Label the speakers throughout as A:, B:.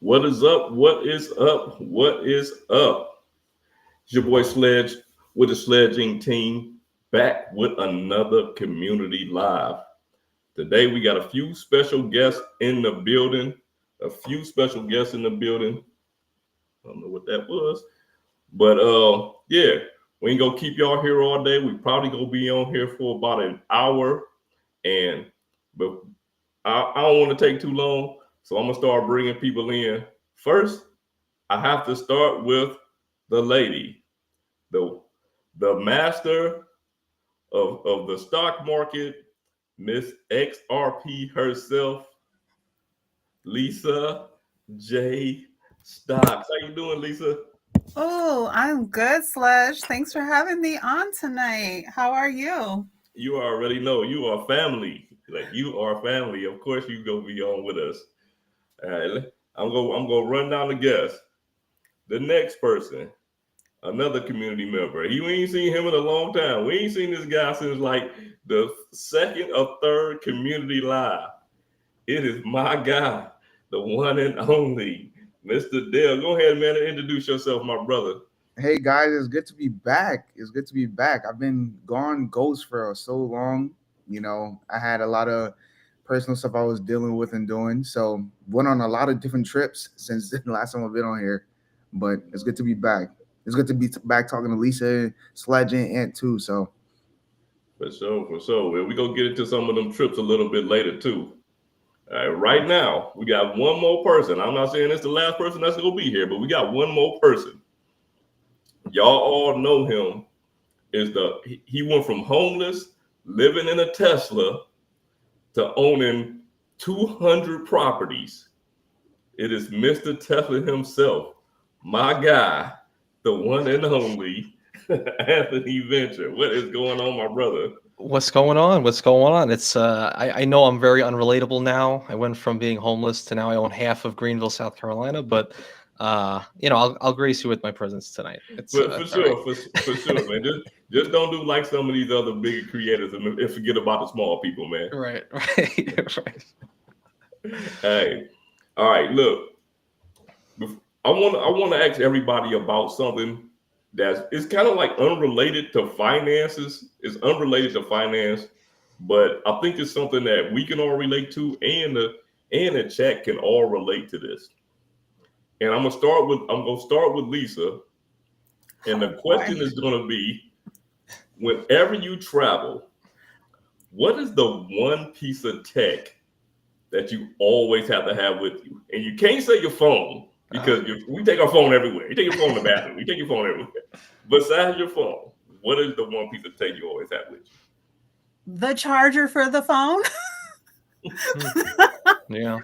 A: What is up? What is up? What is up? It's your boy Sledge with the Sledging team back with another community live. Today we got a few special guests in the building. A few special guests in the building. I don't know what that was. But yeah, we ain't gonna keep y'all here all day. We probably gonna be on here for about an hour. And but I don't want to take too long. So I'm gonna start bringing people in. First, I have to start with the lady, the master of the stock market, Miss XRP herself, Lisa J. Stocks. How you doing, Lisa?
B: Oh, I'm good, Slush. Thanks for having me on tonight. How are you?
A: You already know you are family. Like you are family. Of course, you gonna be on with us. All right, I'm gonna run down the guests. The next person, another community member. You ain't seen him in a long time. We ain't seen this guy since like the second or third community live. It is my guy, the one and only Mr. Dale. Go ahead, man, and introduce yourself, my brother.
C: Hey guys, it's good to be back. It's good to be back. I've been gone ghost for so long. I had a lot of personal stuff I was dealing with and doing. So went on a lot of different trips since the last time I've been on here. But it's good to be back. It's good to be back talking to Lisa, Sledge, and Ant too. So
A: For sure, for sure. Well, we gonna get into some of them trips a little bit later too. All right, right now we got one more person. I'm not saying it's the last person that's gonna be here, but we got one more person. Y'all all know him. He went from homeless, living in a Tesla, to owning 200 properties. It is Mr. Tesla himself, my guy, the one and only Anthony Venture. What is going on, my brother?
D: What's going on? What's going on? It's I know I'm very unrelatable now. I went from being homeless to now I own half of Greenville, South Carolina. But I'll grace you with my presence tonight. It's
A: For sure,
D: right.
A: for sure, man. Just don't do like some of these other bigger creators and forget about the small people, man.
D: Right, right.
A: Hey, all right. Look, I want to ask everybody about something that's it's kind of like unrelated to finances. It's unrelated to finance, but I think it's something that we can all relate to, and the chat can all relate to this. And I'm gonna start with Lisa, and the question is gonna be: whenever you travel, what is the one piece of tech that you always have to have with you? And you can't say your phone because we take our phone everywhere. You take your phone in the bathroom. You take your phone everywhere. Besides your phone, what is the one piece of tech you always have with you?
B: The charger for the phone.
D: Yeah.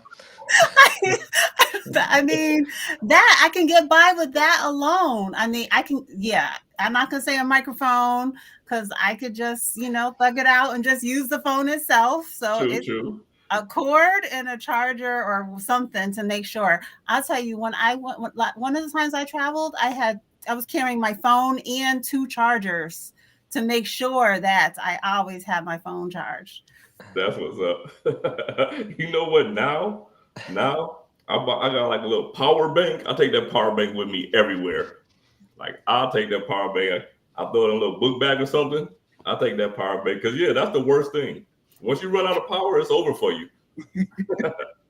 B: I mean, that I can get by with that alone. I mean, I'm not going to say a microphone because I could just, plug it out and just use the phone itself. So it's
A: True.
B: a cord and a charger or something to make sure. I'll tell you, when I went, one of the times I traveled, I was carrying my phone and 2 chargers to make sure that I always have my phone charged.
A: That's what's up. You know what? Now I got like a little power bank. I take that power bank with me everywhere. Like I'll take that power bank. I throw it in a little book bag or something. I'll take that power bank because that's the worst thing. Once you run out of power, it's over for you.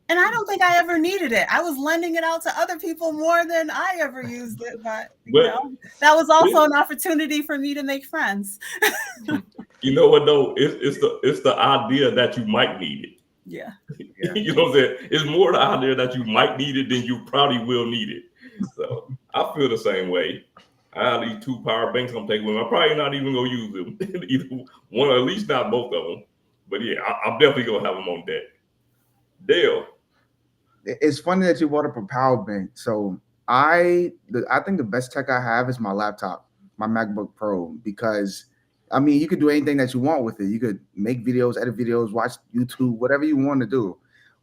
B: And I don't think I ever needed it. I was lending it out to other people more than I ever used it. But that was also an opportunity for me to make friends.
A: You know what though? It's the idea that you might need it.
B: Yeah.
A: You know what I'm saying? It's more the idea that you might need it than you probably will need it. So I feel the same way. I have these 2 power banks I'm taking with me. I'm probably not even gonna use them. Either one, or at least not both of them. But yeah, I'm definitely gonna have them on deck. Dale.
C: it's funny that you brought up a power bank. So I think the best tech I have is my laptop, my MacBook Pro, because I mean you could do anything that you want with it. You could make videos, edit videos, watch YouTube, whatever you want to do.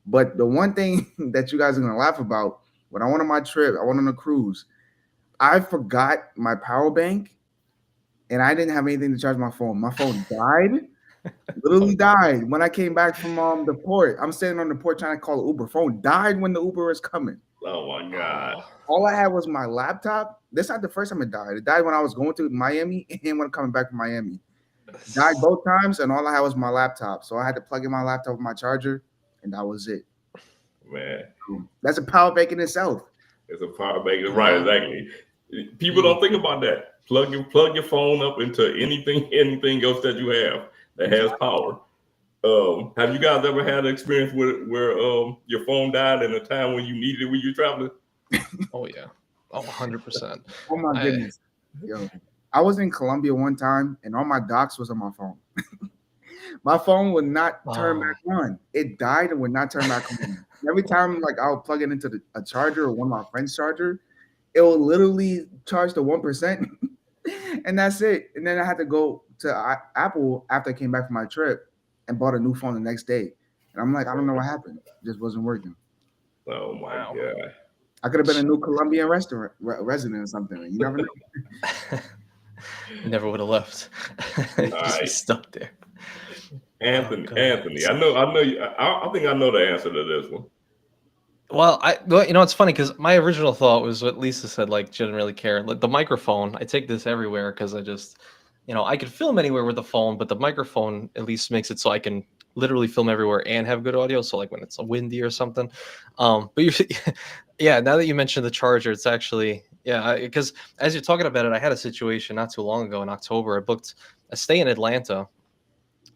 C: But the one thing that you guys are gonna laugh about, when I went on my trip, I went on a cruise, I forgot my power bank and I didn't have anything to charge my phone. My phone died. Literally died when I came back from the port. I'm standing on the port trying to call Uber. Phone died when the Uber was coming.
A: Oh my God.
C: All I had was my laptop. This not the first time it died. It died when I was going to Miami and when coming back from Miami. Died both times, and all I had was my laptop. So I had to plug in my laptop with my charger, and that was it.
A: Man,
C: That's a power bank in itself.
A: it's a power bank. Right, exactly. People don't think about that. Plug your phone up into anything else that you have that has power. Have you guys ever had an experience where your phone died in a time when you needed it when you're traveling?
D: Oh yeah. Oh, 100%.
C: Oh my goodness. Yo, I was in Colombia one time, and all my docs was on my phone. My phone would not turn back on. It died and would not turn back on. Every time, like I would plug it into a charger or one of my friends' charger, it will literally charge to 1%, and that's it. And then I had to go to Apple after I came back from my trip and bought a new phone the next day. And I'm like, I don't know what happened. It just wasn't working.
A: Oh my God.
C: I could have been a new Colombian resident or something. You never know.
D: Never would have left. Just be stuck there.
A: Anthony, I know you. I think I know the answer to this one.
D: Well, it's funny because my original thought was what Lisa said. Like, she didn't really care. Like the microphone, I take this everywhere because I just, I could film anywhere with the phone, but the microphone at least makes it so I can literally film everywhere and have good audio. So like when it's windy or something. But yeah. Now that you mentioned the charger, it's actually because as you're talking about it, I had a situation not too long ago in October. I booked a stay in Atlanta.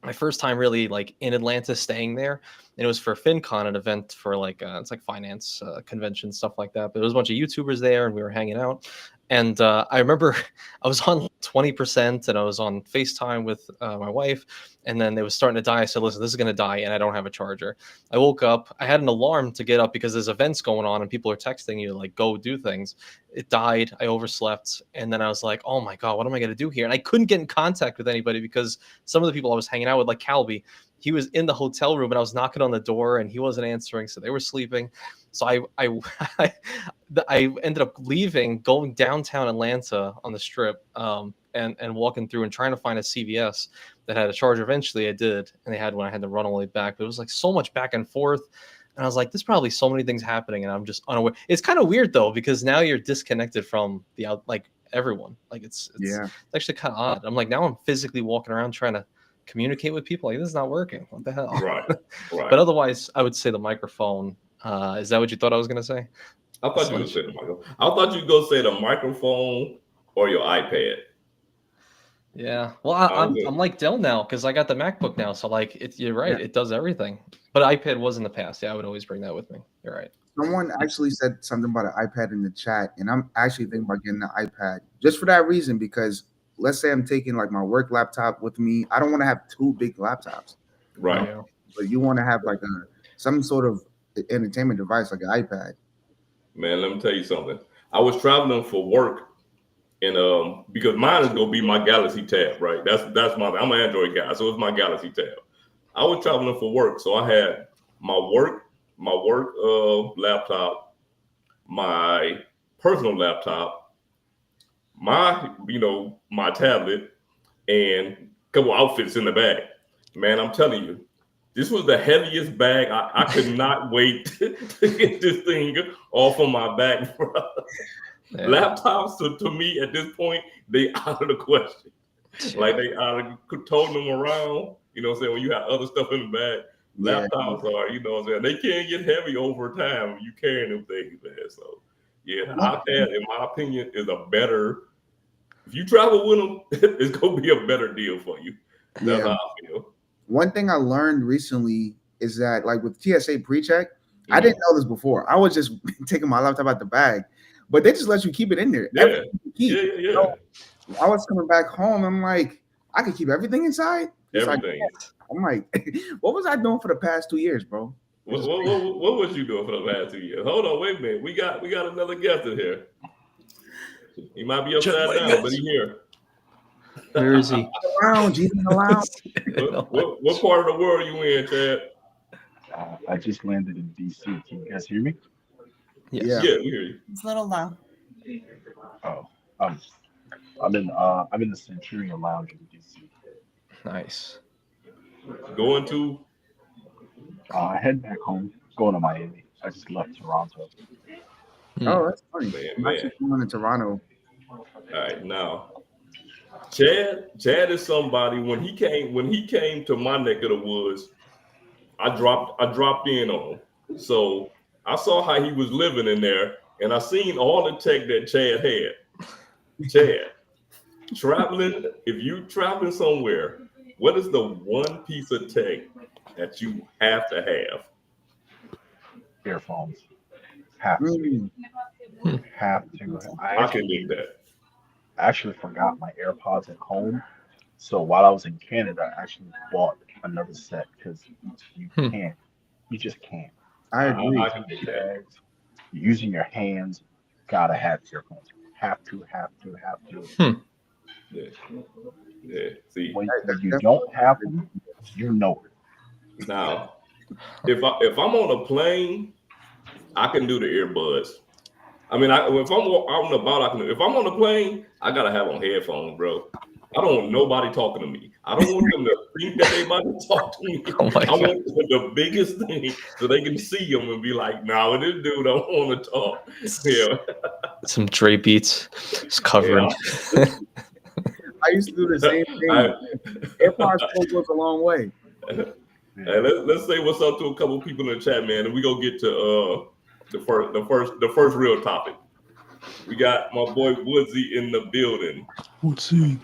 D: My first time really like in Atlanta staying there, and it was for FinCon, an event for like it's like finance convention stuff like that. But there was a bunch of YouTubers there, and we were hanging out. And I remember I was on 20%, and I was on FaceTime with my wife, and then it was starting to die. I said, "Listen, this is going to die," and I don't have a charger. I woke up. I had an alarm to get up because there's events going on, and people are texting you like, "Go do things." It died. I overslept, and then I was like, "Oh my God, what am I going to do here?" And I couldn't get in contact with anybody because some of the people I was hanging out with, like Calby, he was in the hotel room, and I was knocking on the door, and he wasn't answering, so they were sleeping. So I ended up leaving, going downtown Atlanta on the Strip, and walking through and trying to find a CVS that had a charger. Eventually, I did, and they had one. I had to run all the way back, but it was like so much back and forth. And I was like, there's probably so many things happening, and I'm just unaware. It's kind of weird though, because now you're disconnected from everyone. Like it's actually kind of odd. I'm like, now I'm physically walking around trying to communicate with people. Like, this is not working. What the hell?
A: Right.
D: But otherwise, I would say the microphone. Is that what you thought I was going to say?
A: I thought you would say the microphone. I thought you'd go say the microphone or your iPad.
D: Yeah. Well, I'm like Dell now because I got the MacBook now. So like, you're right. It does everything. But iPad was in the past. Yeah, I would always bring that with me. You're right.
C: Someone actually said something about an iPad in the chat, and I'm actually thinking about getting an iPad just for that reason, because let's say I'm taking like my work laptop with me. I don't want to have two big laptops.
A: Right.
C: But you want to have like some sort of entertainment device like an iPad.
A: Man, let me tell you something. I was traveling for work, and because mine is gonna be my Galaxy Tab, right? I'm an Android guy, so it's my Galaxy Tab. I was traveling for work, so I had my work laptop, my personal laptop, my tablet, and a couple outfits in the bag. Man, I'm telling you, this was the heaviest bag. I could not wait to get this thing off of my back. Yeah. Laptops, to me at this point, they out of the question. Like they out of toting them around. You know what I'm saying? When you have other stuff in the bag, laptops are, you know what I'm saying? They can get heavy over time when you carrying them things, man. So yeah, the iPad, in my opinion, is a better. If you travel with them, it's gonna be a better deal for you. That's how I feel.
C: One thing I learned recently is that, like with TSA pre-check, I didn't know this before. I was just taking my laptop out the bag, but they just let you keep it in there.
A: Yeah.
C: So I was coming back home. I'm like, I could keep everything inside.
A: Everything.
C: I'm like, what was I doing for the past 2 years, bro?
A: What was you doing for the past 2 years? Hold on, wait a minute. We got another guest in here. He might be upside down, but he's here.
D: Where is he?
C: Around.
A: What part of the world you in, Chad?
E: I just landed in DC. Can you guys hear me?
A: Yes. Yeah, we hear you.
B: It's a little low.
E: Oh, I'm in the Centurion Lounge in DC.
D: Nice.
A: Going to?
E: Heading back home. Going to Miami. I just left Toronto.
C: Oh, that's funny.
A: Man,
C: I'm actually going to Toronto.
A: All right, now Chad is somebody. When he came to my neck of the woods, I dropped in on him. So I saw how he was living in there, and I seen all the tech that Chad had. Chad, if you traveling somewhere, what is the one piece of tech that you have to have?
E: Earphones. Have to. Have to.
A: I can dig that.
E: I actually forgot my AirPods at home. So while I was in Canada, I actually bought another set because you can't. You just can't.
C: I agree.
A: I can dig that.
E: Using your hands, gotta have earphones. Have to.
A: Yeah. See,
E: When you don't have them, you know it.
A: now if I'm on a plane, I can do the earbuds. I mean, if I'm out and about, I can. If I'm on a plane, I gotta have on headphones, bro. I don't want nobody talking to me. I don't want them to think that they about to talk to me.
D: Oh my
A: I
D: God.
A: want the biggest thing so they can see them and be like, "Nah, this dude don't want to talk." Yeah.
D: Some Dre beats. Just covering.
A: Yeah.
C: I used to do the same thing. AirPods Pro goes a long way.
A: Hey, let's say what's up to a couple people in the chat, man, and we go get to the first real topic. We got my boy Woodsy in the building.
D: Woodsy.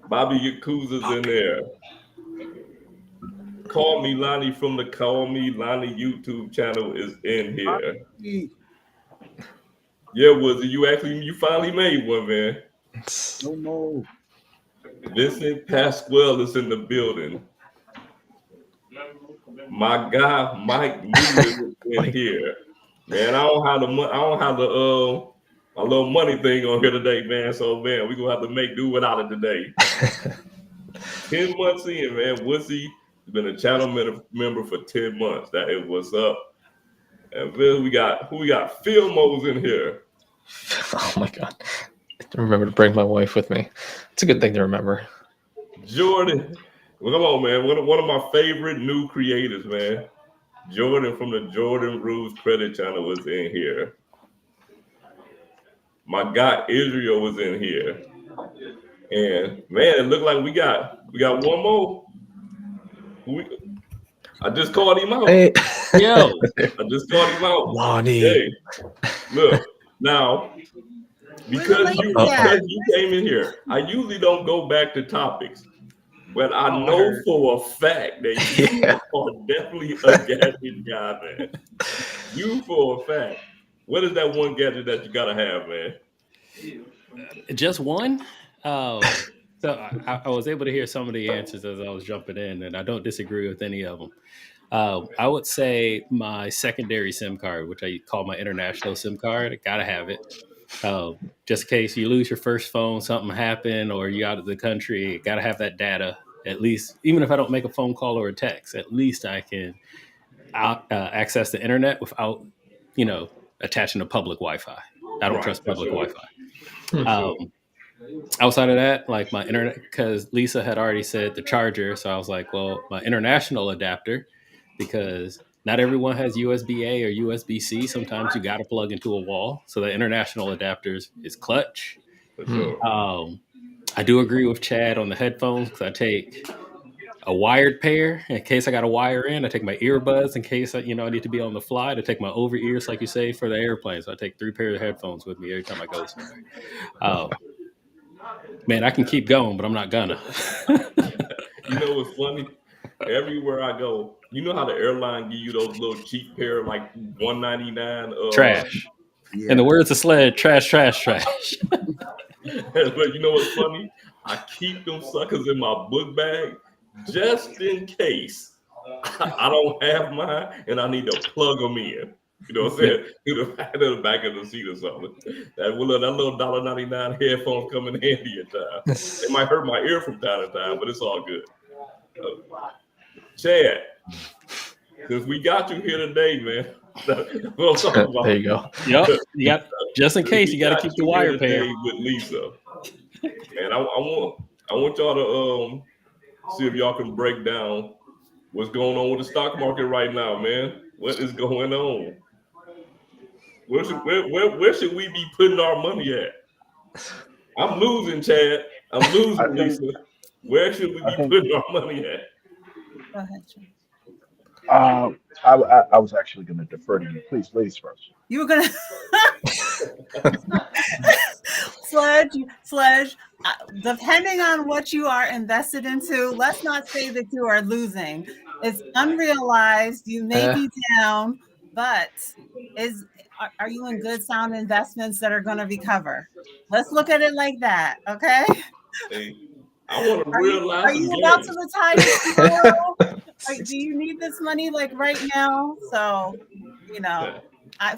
A: Bobby Yakuza's in there. Call Me Lonnie from the Call Me Lonnie YouTube channel is in here. Yeah, Woodsy, you finally made one, man.
C: No more.
A: Vincent Pasquale is in the building. My guy Mike Newman is in here. Man, I don't have the my little money thing on here today, man. So man, we're gonna have to make do without it today. 10 months in, man. Woodsy has been a channel member for 10 months. That is what's up. And then we got Phil Mo's in here.
D: Oh my God. I remember to bring my wife with me. It's a good thing to remember.
A: Jordan. Well, come on, man. One of my favorite new creators, man. Jordan from the Jordan Rules Credit Channel is in here. My guy Israel was in here. And man, it looked like we got one more. I just called him out.
D: Hey.
F: Yo.
A: I just called him out.
D: Lonnie.
A: Hey, look, now because you came in here, I usually don't go back to topics. But I know for a fact that you are definitely a gadget guy, man. You for a fact. What is that one gadget that you gotta have, man?
F: Just one? So I was able to hear some of the answers as I was jumping in, and I don't disagree with any of them. I would say my secondary SIM card, which I call my international SIM card. I gotta have it. Just in case you lose your first phone, something happened, or you out of the country, gotta have that data. At least, even if I don't make a phone call or a text, at least I can access the internet without, attaching to public Wi-Fi. I don't trust public Wi-Fi. Outside of that, like my internet, because Lisa had already said the charger, so I was like, well, my international adapter, because not everyone has USB-A or USB-C. Sometimes you got to plug into a wall. So the international adapters is clutch.
A: For sure.
F: I do agree with Chad on the headphones because I take a wired pair in case I got to wire in. I take my earbuds in case I need to be on the fly. To take my over ears, like you say, for the airplane. So I take 3 pairs of headphones with me every time I go somewhere. Man, I can keep going, but I'm not gonna.
A: You know what's funny? Everywhere I go, you know how the airline give you those little cheap pair, like $199
F: trash.
C: Yeah.
F: In the words of Sled, trash.
A: But you know what's funny? I keep them suckers in my book bag just in case I don't have mine and I need to plug them in. You know what I'm saying? To the back of the seat or something. That little $1.99 headphones come in handy at times. It might hurt my ear from time to time, but it's all good. Chad, since we got you here today, man.
D: There you go.
F: Yep. You got, just in case, you got to keep the wire pair.
A: With Lisa. And I want y'all to see if y'all can break down what's going on with the stock market right now, man. What is going on? Where should we be putting our money at? I'm losing, Chad. I'm
E: I
A: losing,
E: think
A: Lisa. Where should we
E: I
A: be
E: think
A: putting our money at?
B: Go ahead, Sean.
E: I was actually going to defer to you. Please, ladies first.
B: You were gonna Sledge. Depending on what you are invested into, let's not say that you are losing. It's unrealized. You may
D: Eh,
B: be down, but is are you in good sound investments that are going to recover? Let's look at it like that. Okay.
A: Hey, I want to
B: Are you
A: realize
B: are
A: some
B: you about to
A: games.
B: retire tomorrow? Do you need this money like right now? So, you know,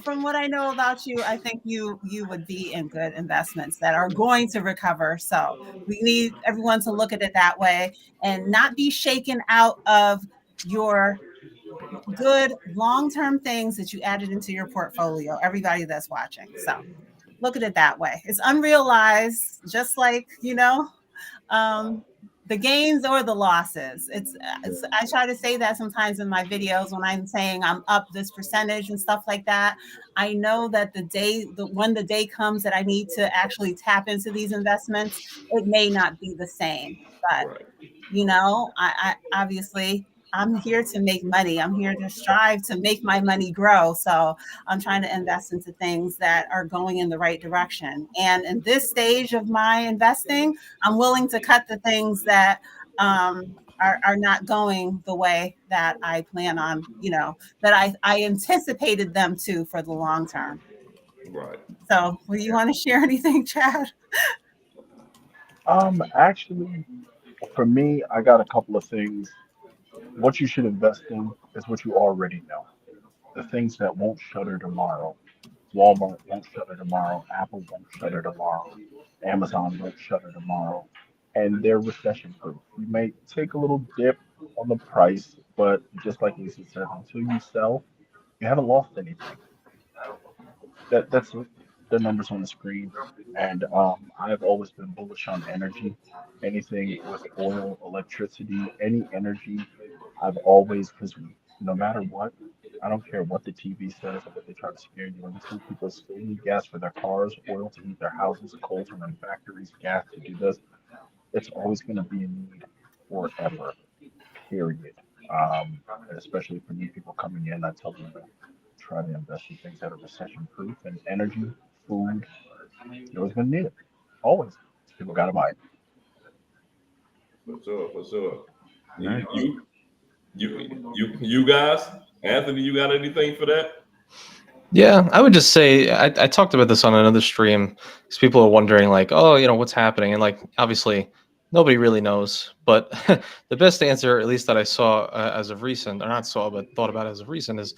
B: from what I know about you, I think you would be in good investments that are going to recover. So we need everyone to look at it that way and not be shaken out of your good long-term things that you added into your portfolio. Everybody that's watching. So look at it that way. It's unrealized, just like um, the gains or the losses. I try to say that sometimes in my videos when I'm saying I'm up this percentage and stuff like that. I know that when the day comes that I need to actually tap into these investments, it may not be the same. But
A: Right,
B: I obviously I'm here to make money. I'm here to strive to make my money grow. So I'm trying to invest into things that are going in the right direction. And in this stage of my investing, I'm willing to cut the things that are not going the way that I plan on, that I anticipated them to for the long term.
A: right.
B: So, will you want to share anything, Chad?
E: Actually, for me, I got a couple of things. What you should invest in is what you already know. The things that won't shutter tomorrow. Walmart won't shutter tomorrow. Apple won't shutter tomorrow. Amazon won't shutter tomorrow. And they're recession proof. You may take a little dip on the price, but just like Lisa said, until you sell, you haven't lost anything. That's the numbers on the screen. And I've always been bullish on energy. Anything with oil, electricity, any energy, I've always, because no matter what, I don't care what the TV says or what they try to scare you into. People still need gas for their cars, oil to heat their houses, coal to run factories, gas to do this. It's always going to be a need forever, period. And especially for new people coming in, I tell them to try to invest in things that are recession proof and energy, food. You're always going to need it. Always. People got to buy it.
A: For sure, for sure.
C: Right.
A: You guys, Anthony, you got anything for that?
D: Yeah, I would just say I talked about this on another stream because people are wondering like, oh, what's happening, and like obviously nobody really knows. But the best answer, at least that I saw as of recent, or not saw, but thought about as of recent, is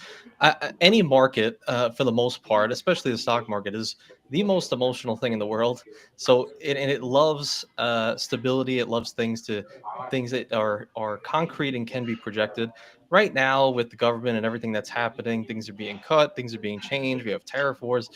D: any market for the most part, especially the stock market, is the most emotional thing in the world. So it loves stability. It loves things that are concrete and can be projected. Right now, with the government and everything that's happening, things are being cut, things are being changed. We have tariff wars.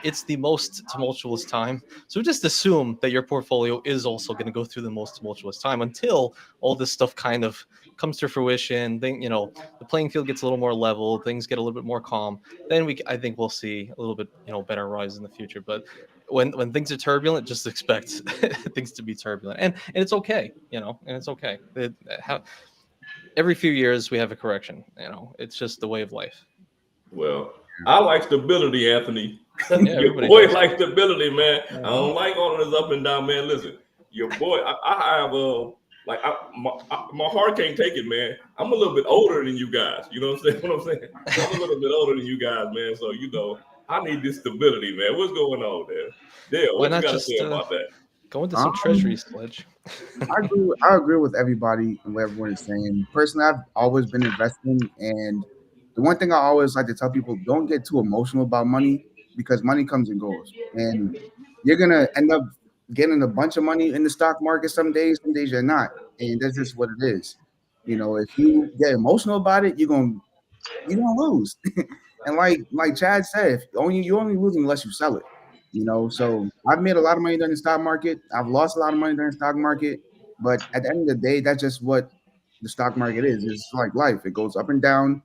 D: It's the most tumultuous time. So just assume that your portfolio is also going to go through the most tumultuous time until all this stuff kind of comes to fruition. Then the playing field gets a little more level, things get a little bit more calm. Then I think we'll see a little bit better rise in the future. But when things are turbulent, just expect things to be turbulent, and it's okay, and it's okay. Every few years we have a correction. It's just the way of life.
A: Well, I like stability, Anthony.
D: Yeah,
A: Your
D: everybody
A: boy
D: does.
A: likes stability, man. I
D: Mhm.
A: don't like all of this up and down, man. Listen, your boy, I have my heart can't take it, man. I'm a little bit older than you guys. You know what I'm saying? What I'm saying? I'm a little bit older than you guys, man. So I need this stability, man. What's going on there? Dale,
D: Why
A: what you
D: not
A: got to
D: just
A: say about that?
D: go into some
C: Um,
D: treasury, Sledge?
C: I agree with everybody and what everyone is saying. Personally, I've always been investing, and the one thing I always like to tell people: don't get too emotional about money because money comes and goes, and you're gonna end up getting a bunch of money in the stock market some days you're not, and that's just what it is. If you get emotional about it, you're gonna lose. And like Chad said, if you're only losing unless you sell it. So I've made a lot of money during the stock market. I've lost a lot of money during the stock market. But at the end of the day, that's just what the stock market is. It's like life. It goes up and down.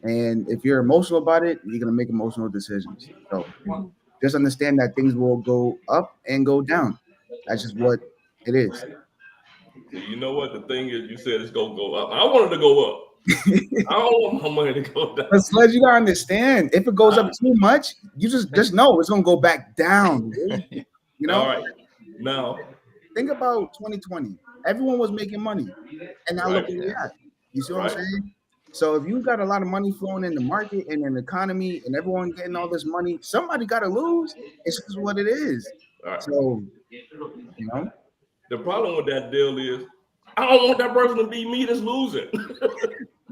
C: And if you're emotional about it, you're gonna make emotional decisions. So just understand that things will go up and go down. That's just what it is.
A: You know what? The thing is, you said it's gonna go up. I want it to go up. I don't want my money to go down.
C: But Sledge, you gotta understand, if it goes up too much, you just know it's gonna go back down. Dude. You know,
A: All right. Now,
C: think about 2020. Everyone was making money, and now look
A: right,
C: where we're at. You see what I'm
A: right.
C: saying? So if you got a lot of money flowing in the market and in the economy, and everyone getting all this money, somebody got to lose. It's just what it is.
A: All right.
C: So you know,
A: The problem with that deal is, I don't want that person to be me that's losing.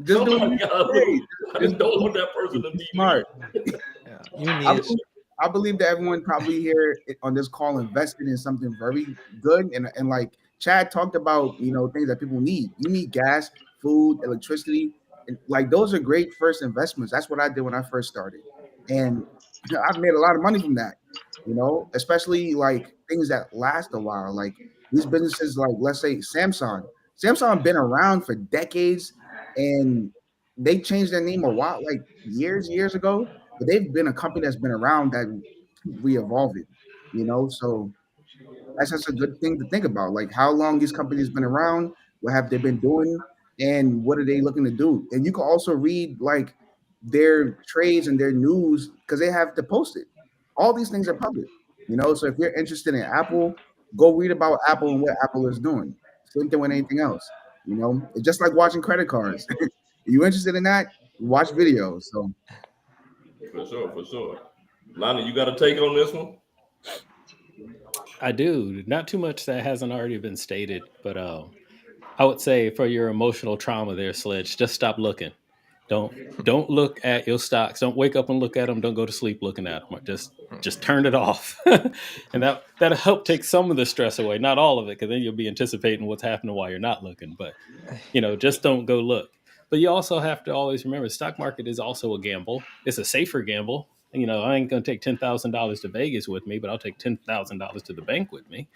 C: just do
A: Somebody
C: it.
A: gotta lose. I just don't want that person to be
C: Smart.
A: me.
D: Yeah, you
C: I
D: need.
C: believe, I believe that everyone probably here on this call invested in something very good, and like Chad talked about, things that people need. You need gas, food, electricity, and like those are great first investments. That's what I did when I first started, and I've made a lot of money from that. Especially like things that last a while, like these businesses, like let's say Samsung. Samsung been around for decades, and they changed their name a while, like years ago, but they've been a company that's been around that re-evolved it. So that's just a good thing to think about. Like how long these companies been around, what have they been doing, and what are they looking to do? And you can also read like their trades and their news because they have to post it. All these things are public. So if you're interested in Apple, go read about Apple and what Apple is doing. Same thing with anything else. It's just like watching credit cards. You interested in that? Watch videos. So
A: For sure, for sure. Lonnie, you got a take on this one?
F: I do. Not too much that hasn't already been stated, but I would say for your emotional trauma there, Sledge, just stop looking. Don't look at your stocks. Don't wake up and look at them. Don't go to sleep looking at them. Just turn it off, and that'll help take some of the stress away. Not all of it, because then you'll be anticipating what's happening while you're not looking. But just don't go look. But you also have to always remember, the stock market is also a gamble. It's a safer gamble. I ain't gonna take $10,000 to Vegas with me, but I'll take $10,000 to the bank with me.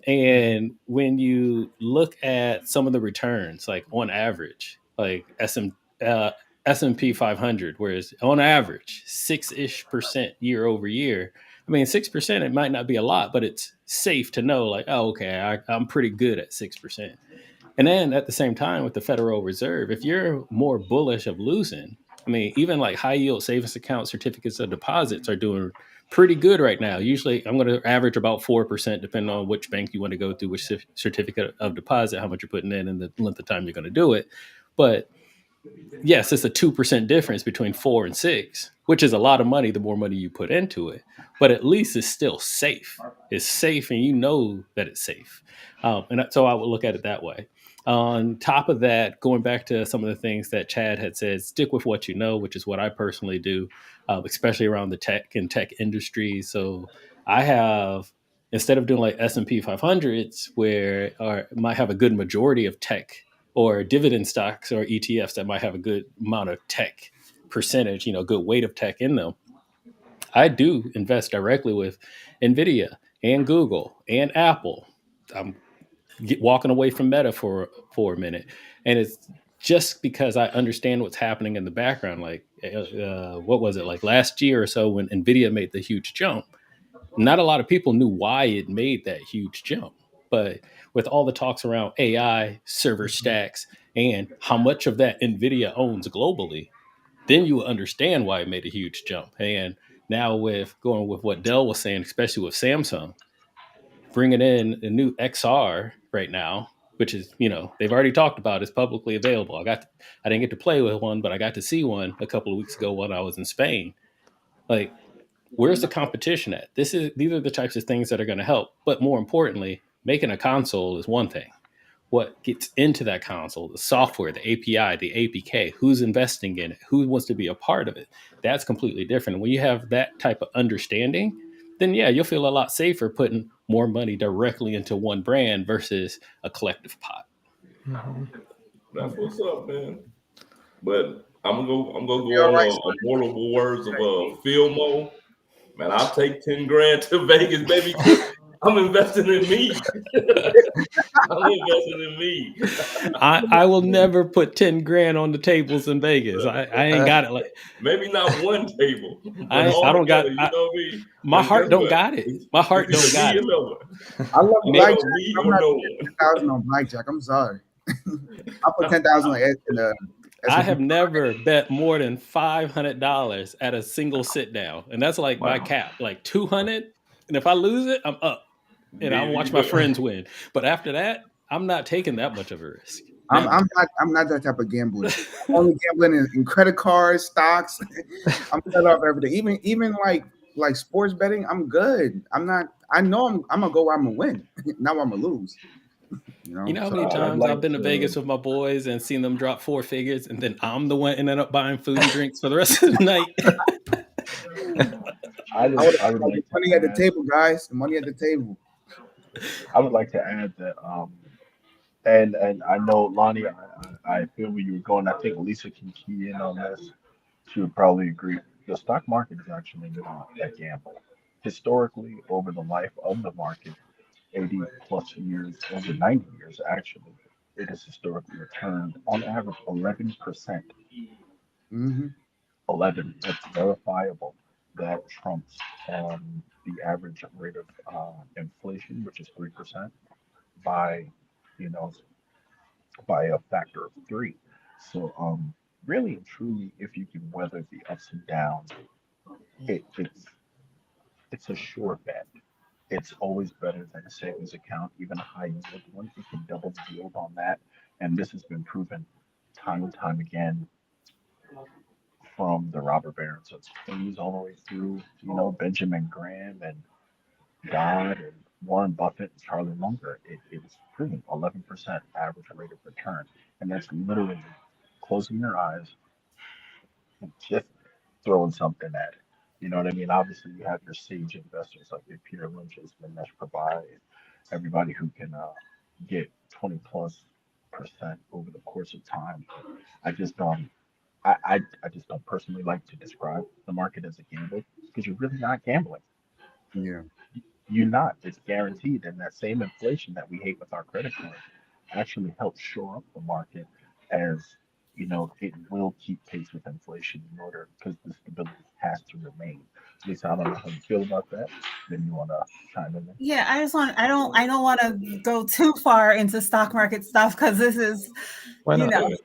F: And when you look at some of the returns, like on average, like S&P 500, whereas on average 6-ish% year over year. I mean, 6%, it might not be a lot, but it's safe to know, like, oh, okay, I'm pretty good at 6%. And then at the same time, with the Federal Reserve, if you're more bullish of losing, I mean, even like high yield savings accounts, certificates of deposits are doing pretty good right now. Usually I'm going to average about 4%, depending on which bank you want to go through, which certificate of deposit, how much you're putting in, and the length of time you're going to do it. But yes, it's a 2% difference between 4 and 6, which is a lot of money the more money you put into it. But at least it's still safe. It's safe, and you know that it's safe. And so I would look at it that way. On top of that, going back to some of the things that Chad had said, stick with what you know, which is what I personally do, especially around the tech and tech industry. So I have, instead of doing like S&P 500s, where might have a good majority of tech, or dividend stocks or ETFs that might have a good amount of tech percentage, good weight of tech in them, I do invest directly with NVIDIA and Google and Apple. I'm walking away from Meta for a minute. And it's just because I understand what's happening in the background. Like, what was it, like last year or so when NVIDIA made the huge jump? Not a lot of people knew why it made that huge jump. But with all the talks around AI, server stacks, and how much of that NVIDIA owns globally, then you will understand why it made a huge jump. And now with going with what Dell was saying, especially with Samsung, bringing in a new XR right now, which is, they've already talked about, it's publicly available. I didn't get to play with one, but I got to see one a couple of weeks ago when I was in Spain. Like, where's the competition at? These are the types of things that are going to help. But more importantly, making a console is one thing. What gets into that console, the software, the API, the APK, who's investing in it, who wants to be a part of it, that's completely different. When you have that type of understanding, then yeah, you'll feel a lot safer putting more money directly into one brand versus a collective pot.
A: That's what's up, man. But I'm gonna go
C: You're
A: on
C: right.
A: a mortal words of Phil Mo. Man, I'll take 10 grand to Vegas, baby. I'm investing in me. I'm investing in me.
F: I will never put 10 grand on the tables in Vegas. I ain't got it. Like
A: Maybe not one table, but
F: I don't got.
A: together, you know me.
F: My heart
A: guess
F: don't
A: what?
F: got it. My heart
A: It's
F: don't
A: either
F: got
A: me
F: it.
A: or no one.
C: I love
A: You
C: blackjack.
A: know, me
C: I'm
A: or
C: not
A: no
C: putting
A: one.
C: 10,000 on blackjack. I'm sorry. I put 10,000 in the.
F: I have never bet more than $500 at a single sit down, and that's like my cap, like 200. And if I lose it, I'm up, and I'll watch my friends win. But after that, I'm not taking that much of a risk.
C: I'm not that type of gambler. I'm only gambling in credit cards, stocks. I'm set off everything. Even like sports betting, I'm good. I'm not. I know I'm gonna go where I'm gonna win, not where I'm gonna lose.
F: You know how many times I've been to Vegas with my boys and seen them drop 4 figures, and then I'm the one ending up buying food and drinks for the rest of the night.
E: I would like
C: money at the table, guys. The money at the table.
E: I would like to add that, and I know Lonnie, I feel where you were going. I think Lisa can key in on this. She would probably agree. The stock market is actually not a gamble. Historically, over the life of the market, 80 plus years, over 90 years actually, it has historically returned on average 11%.
C: Mm-hmm.
E: 11, that's verifiable. That trumps the average rate of inflation, which is 3%, by, you know, by a factor of three. So, really and truly, if you can weather the ups and downs, it, it's it's a sure bet. It's always better than a savings account, even a high yield one. You can double the yield on that, and this has been proven time and time again from the robber barons of Queens all the way through, Benjamin Graham and Dodd and Warren Buffett and Charlie Munger. It was proven 11% average rate of return, and that's literally closing your eyes and just throwing something at it. You know what I mean? Obviously, you have your sage investors like your Peter Lynch's, Manesh Prabhai, everybody who can get 20+% over the course of time. I just I just don't personally like to describe the market as a gamble because you're really not gambling.
C: Yeah.
E: You're not. It's guaranteed, and that same inflation that we hate with our credit cards actually helps shore up the market as it will keep pace with inflation in order because the stability has to remain. At least I don't know how you feel about that. Then you want to chime in there?
B: Yeah, I don't want to go too far into stock market stuff because this is,
D: Why
B: you
D: not?
B: know,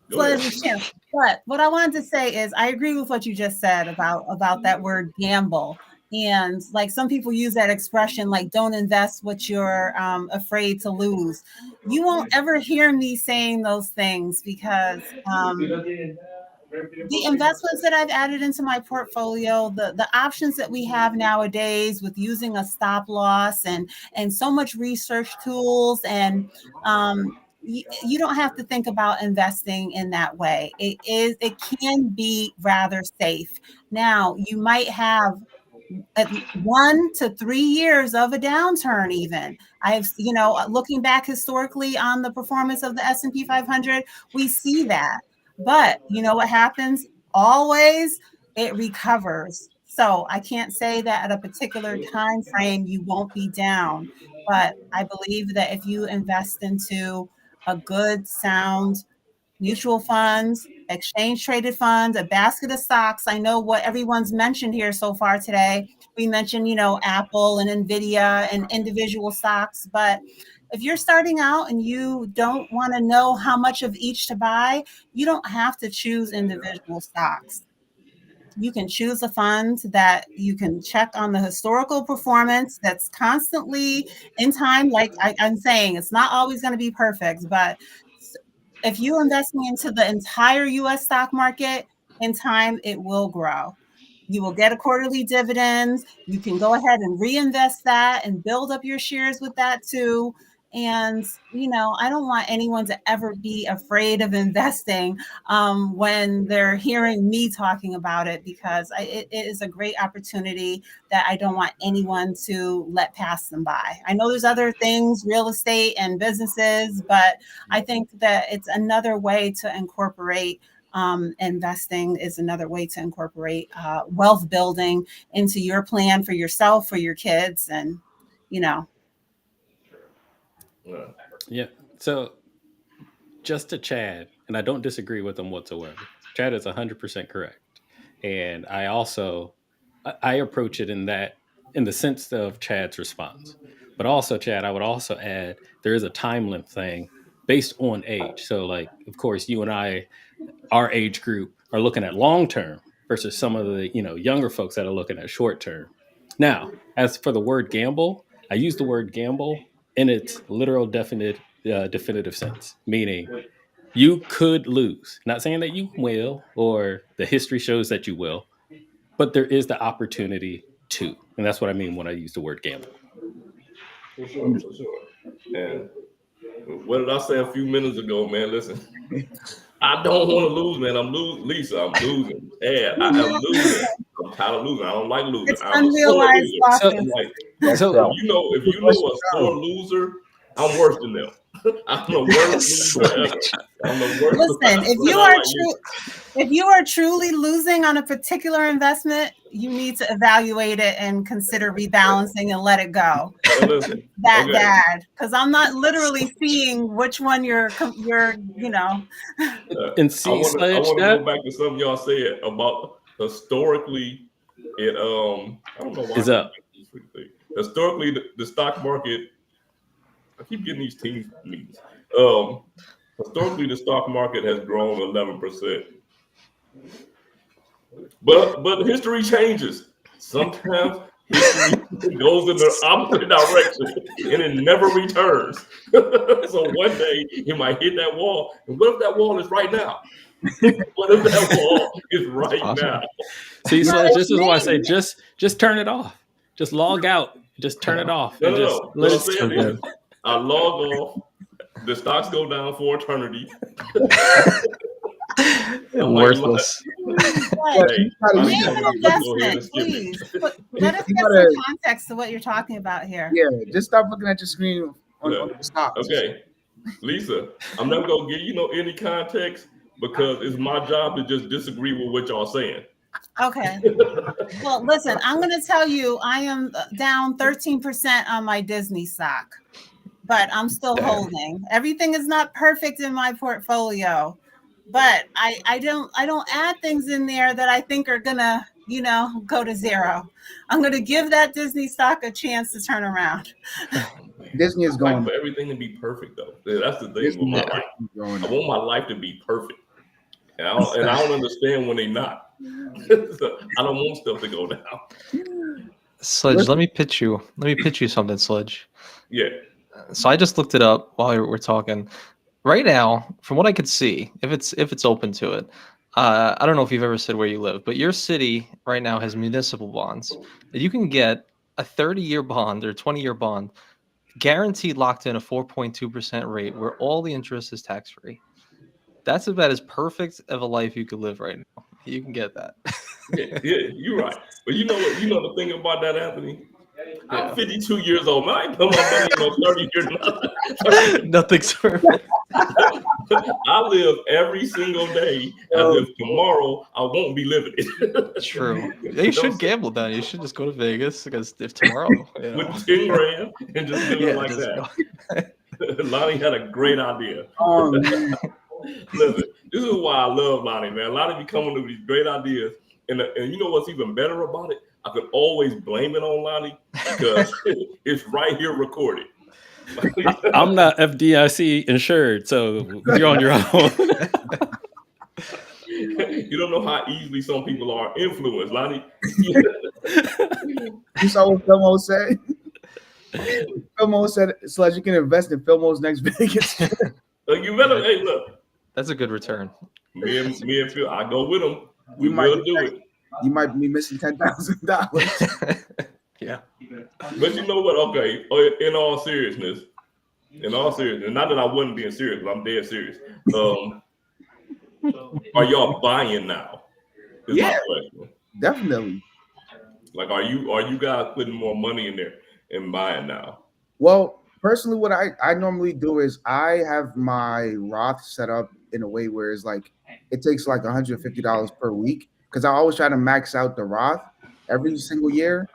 A: Go ahead.
B: Sledge's channel. But what I wanted to say is I agree with what you just said about that word gamble. And like some people use that expression, like don't invest what you're afraid to lose. You won't ever hear me saying those things because the investments that I've added into my portfolio, the options that we have nowadays with using a stop loss and so much research tools and you don't have to think about investing in that way. It can be rather safe. Now you might have at 1 to 3 years of a downturn. Even I've looking back historically on the performance of the S&P 500, we see that. But you know what happens? Always it recovers. So I can't say that at a particular time frame you won't be down, but I believe that if you invest into a good, sound mutual funds, exchange traded funds, a basket of stocks. I know what everyone's mentioned here so far today. We mentioned, Apple and Nvidia and individual stocks, but if you're starting out and you don't want to know how much of each to buy, you don't have to choose individual stocks. You can choose a fund that you can check on the historical performance that's constantly in time. Like I'm saying, it's not always going to be perfect, but if you're investing into the entire US stock market, in time, it will grow. You will get a quarterly dividend. You can go ahead and reinvest that and build up your shares with that too. And, I don't want anyone to ever be afraid of investing when they're hearing me talking about it, because it is a great opportunity that I don't want anyone to let pass them by. I know there's other things, real estate and businesses, but I think that it's another way to incorporate investing is another way to incorporate wealth building into your plan for yourself, for your kids, and
F: Yeah. So just to Chad, and I don't disagree with him whatsoever. Chad is 100% correct. And I approach it in the sense of Chad's response. But also, Chad, I would also add there is a time limit thing based on age. So, like, of course, you and I, our age group, are looking at long term versus some of the younger folks that are looking at short term. Now, as for the word gamble, I use the word gamble in its literal definitive sense, meaning you could lose. Not saying that you will, or the history shows that you will, but there is the opportunity to, and that's what I mean when I use the word gamble.
A: For sure, for sure. And what did I say a few minutes ago, man? Listen, I don't want to lose, man. I'm losing, Lisa. I'm losing. Yeah, I am losing. I'm tired of losing. I don't like losing.
B: It's
A: I'm a sore
B: unrealized
A: loser.
F: So,
B: losses.
A: Like,
F: so
A: if you know a sore loser, I'm worse than them. I'm the worst loser ever. I'm the worst.
B: Listen, if you are truly losing on a particular investment, you need to evaluate it and consider rebalancing and let it go.
A: Listen,
B: That bad, because I'm not literally seeing which one you're
F: and see,
A: I want to go back to something y'all said about historically. I don't know why
F: is up.
A: Historically, the stock market. I keep getting these team meetings. Historically, the stock market has grown 11%. But history changes. Sometimes history goes in the opposite direction and it never returns. So one day it might hit that wall. And what if that wall is right now? What if that wall is right now?
F: See, Sledge, this is why I say just turn it off. Just log out. Just turn it off.
A: No.
F: Let it
A: What I'm saying is, I log off. The stocks go down for eternity.
D: Worthless.
B: Name an investment, please. Let us get some context to what you're talking about here.
C: Yeah, just stop looking at your screen on the stocks.
A: Okay, Lisa, I'm not gonna give you any context because it's my job to just disagree with what y'all saying.
B: Okay. Well, listen, I'm going to tell you, I am down 13% on my Disney stock, but I'm still holding. Everything is not perfect in my portfolio, but I don't add things in there that I think are going to, go to zero. I'm going to give that Disney stock a chance to turn around.
C: Disney is going
A: for everything to be perfect, though. That's the thing with my life. I want my life to be perfect. And I don't understand when they're not. I don't want stuff to go down.
D: Sledge, let me pitch you something, Sledge.
A: Yeah.
D: So I just looked it up while we're talking. Right now, from what I could see, if it's open to it, I don't know if you've ever said where you live, but your city right now has municipal bonds. You can get a 30-year bond or 20-year bond, guaranteed locked in a 4.2% rate, where all the interest is tax free. That's about as perfect of a life you could live right now. You can get that.
A: yeah, you're right. But you know what? You know the thing about that, Anthony? I'm 52 years old. I ain't put my money in 30 years.
D: Nothing's perfect.
A: I live every single day as if tomorrow I won't be living it.
D: True. You should gamble then. You should just go to Vegas because if tomorrow
A: with 10 grand and just do it like that. Lonnie had a great idea. Listen, this is why I love Lonnie, man. Lonnie be coming up with these great ideas. And you know what's even better about it? I could always blame it on Lonnie because it's right here recorded.
F: I'm not FDIC insured, so you're on your own.
A: You don't know how easily some people are influenced, Lonnie.
C: You saw what Philmo said? Philmo said, Sledge, you can invest in Philmo's next Vegas.
A: You better, hey, look.
D: That's a good return.
A: Me and Phil, I go with him. We will do it.
C: You might be missing $10,000.
D: Yeah.
A: But you know what? Okay, in all seriousness, not that I wasn't being serious, but I'm dead serious. Are y'all buying now? Is my question.
C: Definitely.
A: Like, are you guys putting more money in there and buying now?
C: Well, personally, what I normally do is I have my Roth set up in a way where it's like it takes like $150 per week because I always try to max out the Roth every single year.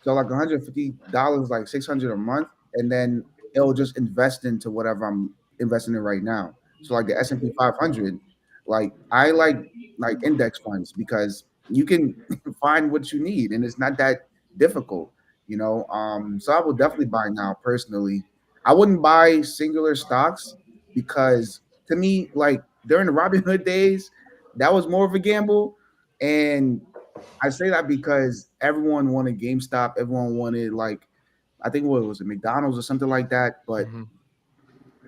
C: So like $150, like $600 a month, and then it'll just invest into whatever I'm investing in right now. So like the S&P 500, like I like index funds because you can find what you need and it's not that difficult, you know. So I will definitely buy now personally. I wouldn't buy singular stocks because to me, like during the Robinhood days, that was more of a gamble. And I say that because everyone wanted GameStop, everyone wanted like I think what was it, McDonald's or something like that. But
D: Mhm.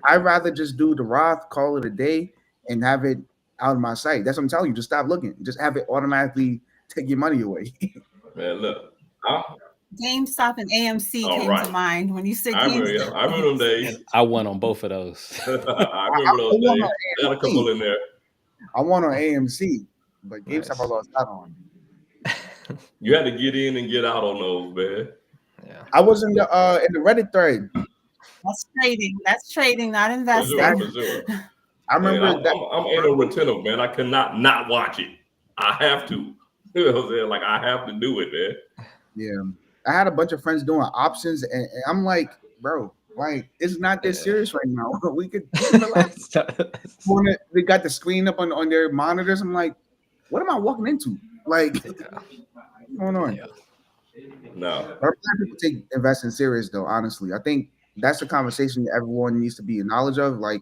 C: I'd rather just do the Roth, call it a day, and have it out of my sight. That's what I'm telling you. Just stop looking. Just have it automatically take your money away.
A: Man, look, I,
B: GameStop and AMC
A: all
B: came to
A: right.
B: mind when you said
A: I remember, yeah,
B: GameStop.
A: I remember them days.
F: And I won on both of those.
A: I
C: I
A: remember those
C: want
A: days.
C: on
A: They had a couple
C: AMC.
A: in there.
C: I want on AMC, but GameStop I
D: Nice.
C: lost out on.
A: You had to get in and get out on those, man.
D: Yeah.
C: I was in the Reddit thread.
B: That's trading. That's trading, not
A: For
B: investing.
A: sure, for sure.
C: I
A: Man,
C: remember that.
A: I'm anal retentive, man. I cannot not watch it. I have to. You know what I'm saying? Like I have to do it, man.
C: Yeah, I had a bunch of friends doing options, and I'm like, bro, like it's not this serious right now. we can relax. They got the screen up on their monitors. I'm like, what am I walking into? Like, what's going on?
D: Yeah.
A: No.
C: But I'm glad people take investing serious, though. Honestly, I think that's a conversation that everyone needs to be in knowledge of. Like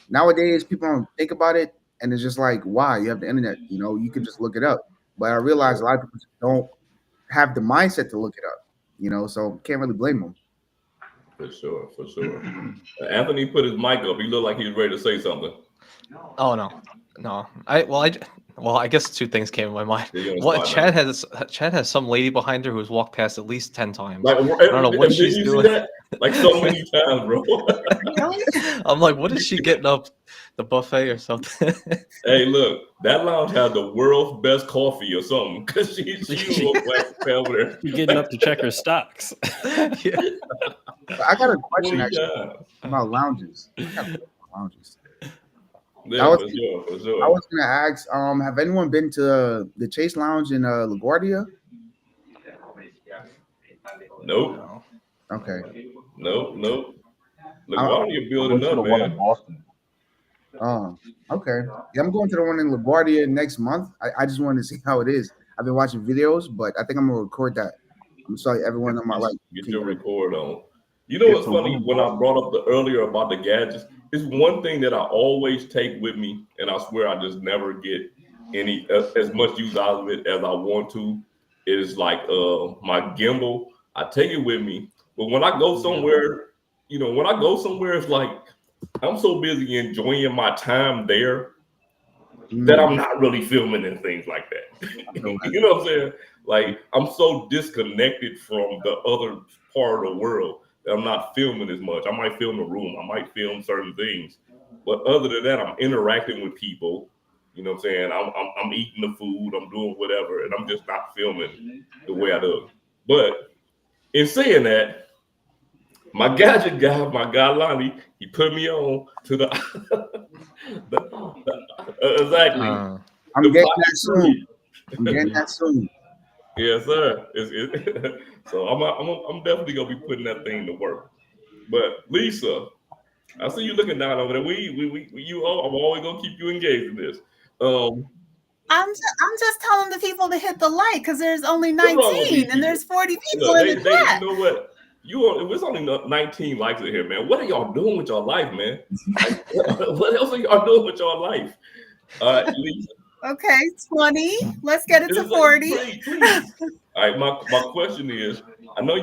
C: nowadays, people don't think about it, and it's just like, why? You have the internet, you know, you can just look it up. But I realize a lot of people just don't have the mindset to look it up, you know, so can't really blame them.
A: For sure, for sure. Anthony put his mic up. He looked like he was ready to say something.
D: Oh no. I guess two things came to my mind.
A: Yeah, you on the
D: What
A: spot now.
D: Chad has some lady behind her who's walked past at least 10 times.
A: Like,
D: I don't know what
A: did
D: she's
A: you
D: doing.
A: see that? Like so many times, bro.
B: Really?
D: I'm like, what is she getting up the buffet or something?
A: Hey, look, that lounge had the world's best coffee or something. Cause she was like over there.
F: You're getting up to check her stocks.
D: Yeah.
C: But I got a question
A: 20
C: actually
A: times.
C: about lounges. I got lounges.
A: Yeah,
C: I was
A: for sure, for sure.
C: I was gonna ask, have anyone been to the Chase Lounge in LaGuardia?
A: Nope,
D: No.
C: Okay.
A: nope.
C: I
A: LaGuardia
E: I
A: building
E: went to
A: up,
E: the one
A: man.
E: in Boston.
C: Okay. Yeah, I'm going to the one in LaGuardia next month. I just wanted to see how it is. I've been watching videos, but I think I'm gonna record that. I'm sorry, everyone on my
A: Get
C: can
A: your
C: get it.
A: record on. You know
E: Yeah,
A: what's
E: so the one
A: funny?
E: in
A: When I
E: Boston.
A: brought up the earlier about the gadgets, it's one thing that I always take with me, and I swear I just never get any as much use out of it as I want to. Is like my gimbal. I take it with me, but when I go somewhere, when I go somewhere, it's like I'm so busy enjoying my time there that I'm not really filming and things like that.
C: I feel that.
A: You know what I'm saying? Like I'm so disconnected from the other part of the world that I'm not filming as much. I might film the room, I might film certain things, but other than that, I'm interacting with people. You know what I'm saying? I'm eating the food, I'm doing whatever, and I'm just not filming the way I do. But in saying that, my gadget guy, my guy Lonnie, he put me on to the, exactly
C: I'm
A: the
C: getting
A: Pocket
C: that soon.
A: 3.
C: I'm getting that soon.
A: Yes, sir. So I'm definitely gonna be putting that thing to work. But Lisa, I see you looking down over there. I'm always gonna keep you engaged in this.
B: I'm just telling the people to hit the like because there's only
A: What's wrong with these
B: 19 and there's
A: people?
B: 40 people
A: Look,
B: in the
A: you
B: chat.
A: know what? It's only 19 likes in here, man. What are y'all doing with your life, man? Like, what else are y'all doing with your life? Lisa.
B: Okay, 20. Let's get it to 40.
A: Please. All right, my question is, I know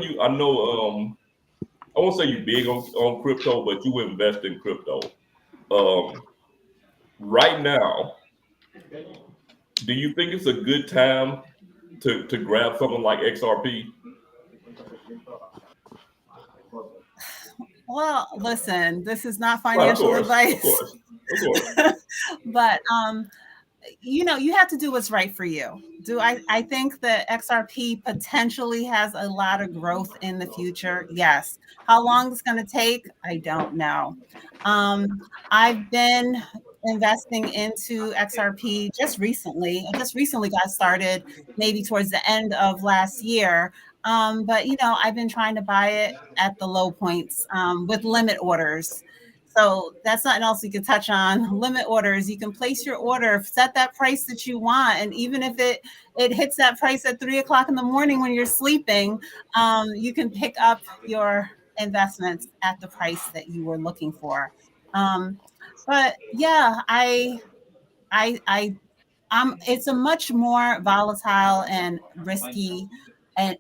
A: I won't say you big on crypto, but you invest in crypto. Right now, do you think it's a good time to grab something like XRP?
B: Well, listen, this is not
A: Right, of
B: financial
A: course,
B: advice,
A: of course.
B: but you have to do what's right for you. I think that XRP potentially has a lot of growth in the future. Yes. How long it's going to take, I don't know. I've been investing into XRP just recently. I just recently got started, maybe towards the end of last year. But I've been trying to buy it at the low points with limit orders. So that's something else you can touch on. Limit orders. You can place your order, set that price that you want, and even if it hits that price at 3 o'clock in the morning when you're sleeping, you can pick up your investments at the price that you were looking for. But yeah, I it's a much more volatile and risky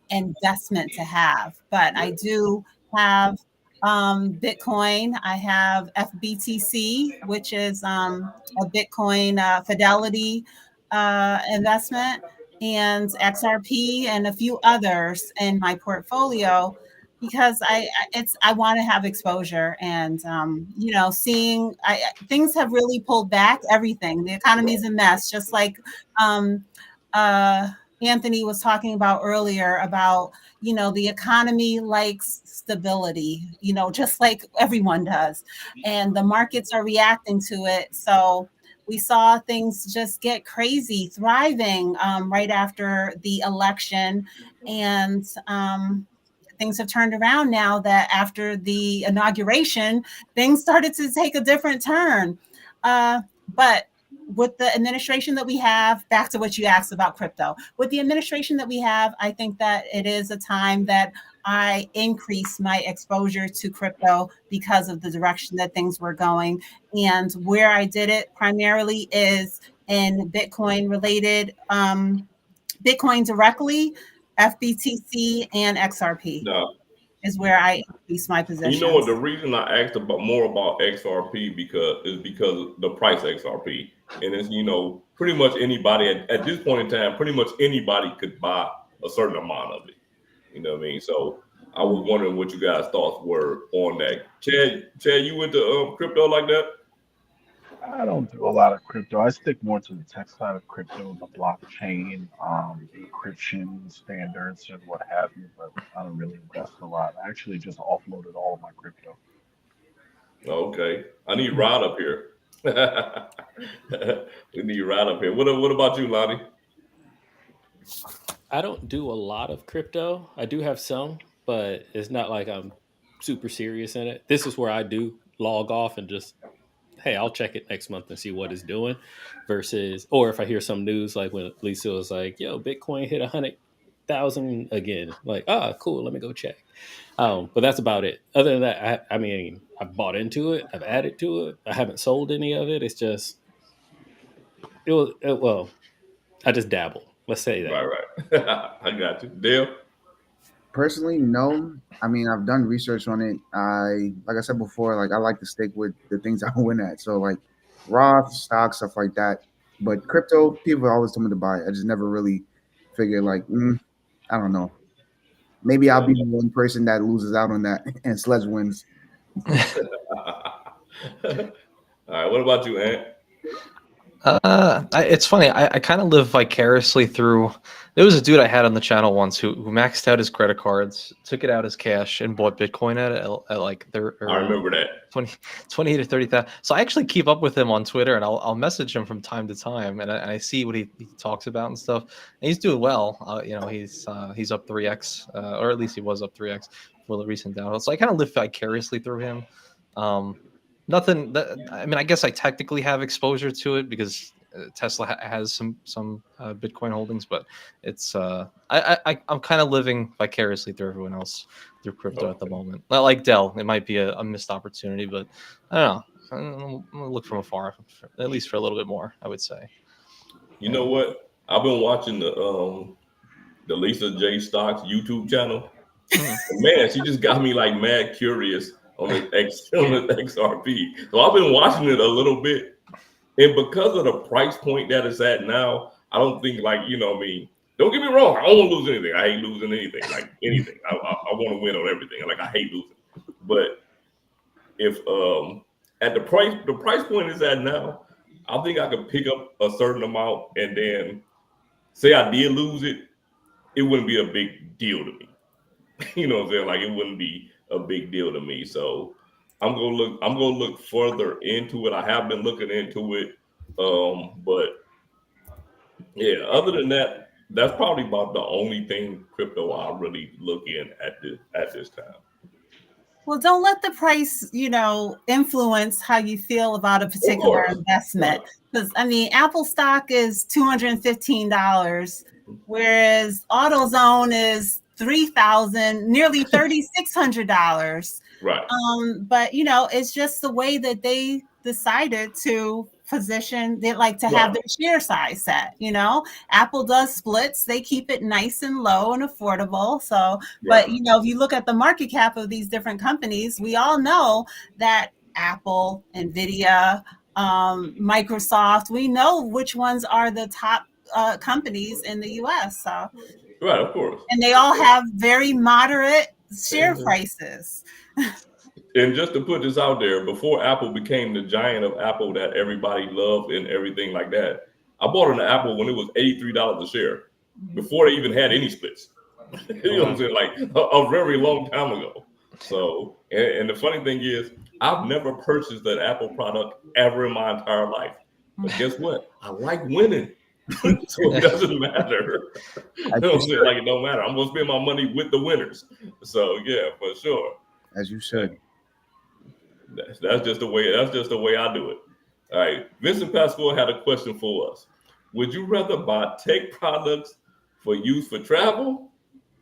B: investment to have. But I do have Bitcoin. I have FBTC, which is a Bitcoin fidelity investment, and XRP, and a few others in my portfolio because I want to have exposure, and seeing things have really pulled back everything. The economy is a mess, just like um, uh, Anthony was talking about earlier about the economy likes stability, just like everyone does, and the markets are reacting to it. So we saw things just get crazy, thriving right after the election, and things have turned around now that after the inauguration, things started to take a different turn. But with the administration that we have, back to what you asked about crypto, with the administration that we have, I think that it is a time that I increase my exposure to crypto because of the direction that things were going. And where I did it primarily is in Bitcoin related, Bitcoin directly, FBTC, and XRP
A: Now,
B: is where I increase my
A: you know what?
B: positions.
A: The reason I asked about more about XRP because of the price XRP, and it's pretty much anybody at this point in time, pretty much anybody could buy a certain amount of it. You know what I mean? So I was wondering what you guys' thoughts were on that. Chad, you into crypto like that?
E: I don't do a lot of crypto. I stick more to the tech side of crypto, the blockchain, encryption standards, and what have you. But I don't really invest a lot. I actually just offloaded all of my crypto.
A: Okay, I need Rod up here. We need Rod up here. What about you, Lonnie?
F: I don't do a lot of crypto. I do have some, but it's not like I'm super serious in it. This is where I do log off and just, hey, I'll check it next month and see what it's doing. Versus, or if I hear some news like when Lisa was like, "Yo, Bitcoin hit 100,000 again," like, ah, cool, let me go check. But that's about it. Other than that, I mean, I've bought into it, I've added to it, I haven't sold any of it. It's just well, I just dabble. Let's say that.
A: Right. I got you, Dale.
C: Personally, no. I mean, I've done research on it. Like I said before, like I like to stick with the things I win at. So like Roth, stocks, stuff like that. But crypto, people always tell me to buy it. I just never really figured like, I don't know. Maybe I'll be the one person that loses out on that and Sledge wins.
A: All right. What about you, Ant?
D: It's funny. I kind of live vicariously through. There was a dude I had on the channel once who maxed out his credit cards, took it out as cash, and bought Bitcoin at like
A: I remember that.
D: 20 to 30,000. So I actually keep up with him on Twitter, and I'll message him from time to time, and I see what he talks about and stuff. And he's doing well. He's up 3x, or at least he was up 3x for the recent downhill. So I kind of live vicariously through him. Nothing that, I mean, I guess I technically have exposure to it because Tesla has some Bitcoin holdings, but it's I'm kind of living vicariously through everyone else through crypto at the moment. Not like Dell, it might be a missed opportunity, but I don't know. I'm gonna look from afar, at least for a little bit more, I would say.
A: You know what? I've been watching the Lisa J Stocks YouTube channel. Man, she just got me like mad curious on the XRP. So I've been watching it a little bit, and because of the price point that it's at now, I don't think I mean, don't get me wrong, I don't want to lose anything. I hate losing anything, like anything. I want to win on everything. Like I hate losing, but if at the price point is at now, I think I could pick up a certain amount, and then say I did lose it, it wouldn't be a big deal to me. You know what I'm saying? Like it wouldn't be a big deal to me. So I'm gonna look further into it. I have been looking into it. But yeah, other than that, that's probably about the only thing crypto I really look in at this time.
B: Well, don't let the price, influence how you feel about a particular investment.
A: Right.
B: Because I mean, Apple stock is $215, whereas AutoZone is $3,000, nearly $3,600.
A: Right.
B: But it's just the way that they decided to position. They like to have
A: Right.
B: their share size set. Apple does splits. They keep it nice and low and affordable. So, but
A: Right.
B: if you look at the market cap of these different companies, we all know that Apple, Nvidia, Microsoft, we know which ones are the top companies in the US. So,
A: Right, of course.
B: and they all have very moderate share prices.
A: And just to put this out there, before Apple became the giant of Apple that everybody loved and everything like that, I bought an Apple when it was $83 a share, before they even had any splits. You know what I'm saying? Like a very long time ago. So, and the funny thing is, I've never purchased an Apple product ever in my entire life. But guess what? I like winning. So it doesn't matter. You know what I'm saying? Like, it don't matter. I'm going to spend my money with the winners. So, yeah, for sure.
C: As you should.
A: That's just the way I do it. All right. Vincent Pascal had a question for us. Would you rather buy tech products for use for travel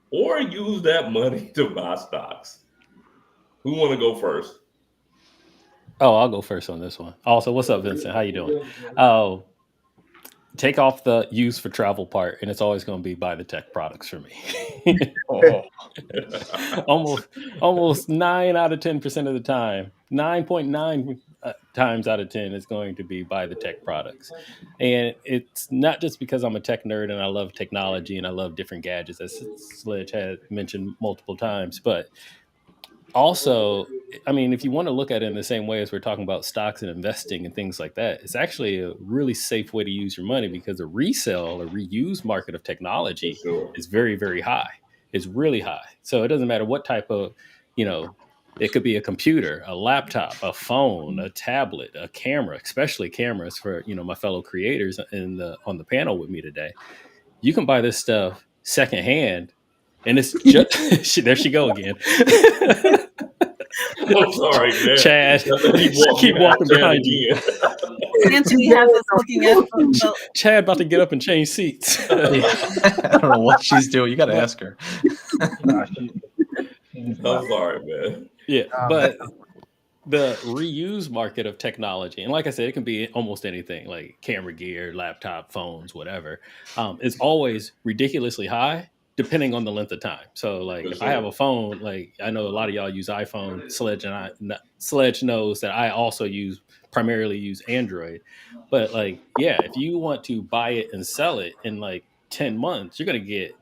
A: or use that money to buy stocks? Who want to go first?
F: Oh, I'll go first on this one. Also, what's up, Vincent? How you doing? Oh, take off the use for travel part, and it's always going to be buy the tech products for me. almost 9 out of 10% of the time, 9.9 times out of 10 is going to be buy the tech products. And it's not just because I'm a tech nerd and I love technology and I love different gadgets, as Sledge had mentioned multiple times, but also, I mean, if you want to look at it in the same way as we're talking about stocks and investing and things like that, it's actually a really safe way to use your money, because the resale or reuse market of technology is very, very high. It's really high. So it doesn't matter what type of, it could be a computer, a laptop, a phone, a tablet, a camera, especially cameras for, my fellow creators on the panel with me today. You can buy this stuff secondhand. And it's just there she go again.
A: I'm sorry, man.
F: Chad, keep walking behind you.
B: Anthony has us looking at
F: Chad about to get up and change seats.
D: I don't know what she's doing. You got to ask her.
A: I'm sorry, man.
F: Yeah, but the reuse market of technology, and like I said, it can be almost anything, like camera gear, laptop, phones, whatever. It's always ridiculously high, depending on the length of time. So like if I have a phone, like I know a lot of y'all use iPhone, Sledge knows that I also primarily use Android. But like, yeah, if you want to buy it and sell it in like 10 months, you're going to get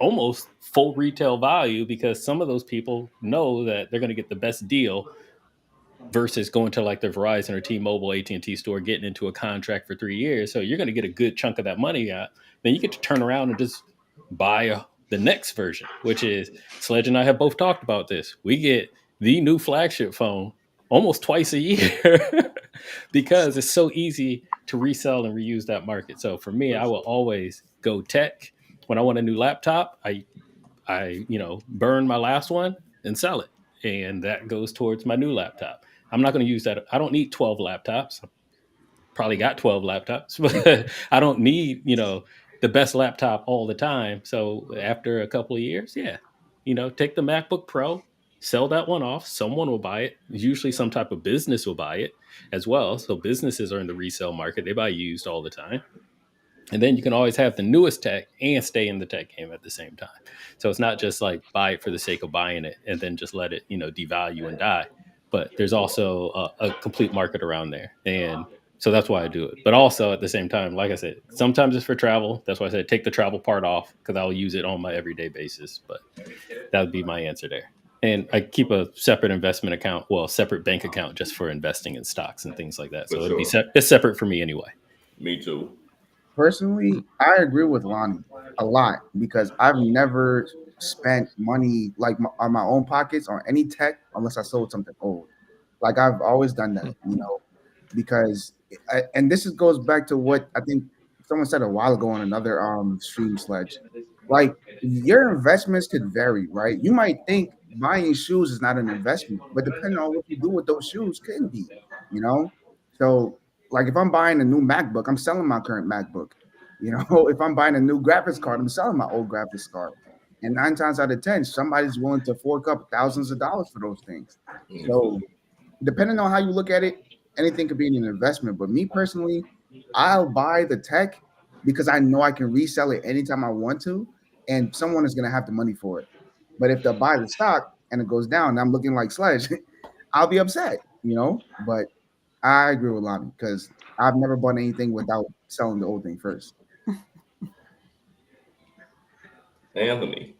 F: almost full retail value, because some of those people know that they're going to get the best deal versus going to like the Verizon or T-Mobile, AT&T store, getting into a contract for 3 years. So you're going to get a good chunk of that money out. Then you get to turn around and just buy the next version, which is, Sledge and I have both talked about this. We get the new flagship phone almost twice a year because it's so easy to resell and reuse that market. So for me, I will always go tech. When I want a new laptop, I burn my last one and sell it. And that goes towards my new laptop. I'm not going to use that. I don't need 12 laptops. I probably got 12 laptops, but I don't need, the best laptop all the time. So after a couple of years, take the MacBook Pro, sell that one off. Someone will buy it. Usually some type of business will buy it as well. So businesses are in the resale market. They buy used all the time. And then you can always have the newest tech and stay in the tech game at the same time. So it's not just like buy it for the sake of buying it and then just let it, devalue and die. But there's also a complete market around there. And so that's why I do it. But also at the same time, like I said, sometimes it's for travel. That's why I said take the travel part off, because I'll use it on my everyday basis. But that would be my answer there. And I keep a separate investment account, separate bank account just for investing in stocks and things like that. So it'll be it's separate for me anyway.
A: Me too.
C: Personally, I agree with Lonnie a lot, because I've never spent money like on my own pockets on any tech unless I sold something old. Like I've always done that, because and this goes back to what I think someone said a while ago on another stream Sledge, like your investments could vary, right? You might think buying shoes is not an investment, but depending on what you do with those shoes can be, you know? So like if I'm buying a new MacBook, I'm selling my current MacBook. You know, if I'm buying a new graphics card, I'm selling my old graphics card. And 9 times out of 10, somebody's willing to fork up thousands of dollars for those things. So depending on how you look at it, anything could be an investment. But me personally, I'll buy the tech because I know I can resell it anytime I want to, and someone is going to have the money for it. But if they buy the stock and it goes down, and I'm looking like Sledge, I'll be upset, you know. But I agree with Lonnie because I've never bought anything without selling the old thing first.
A: Anthony.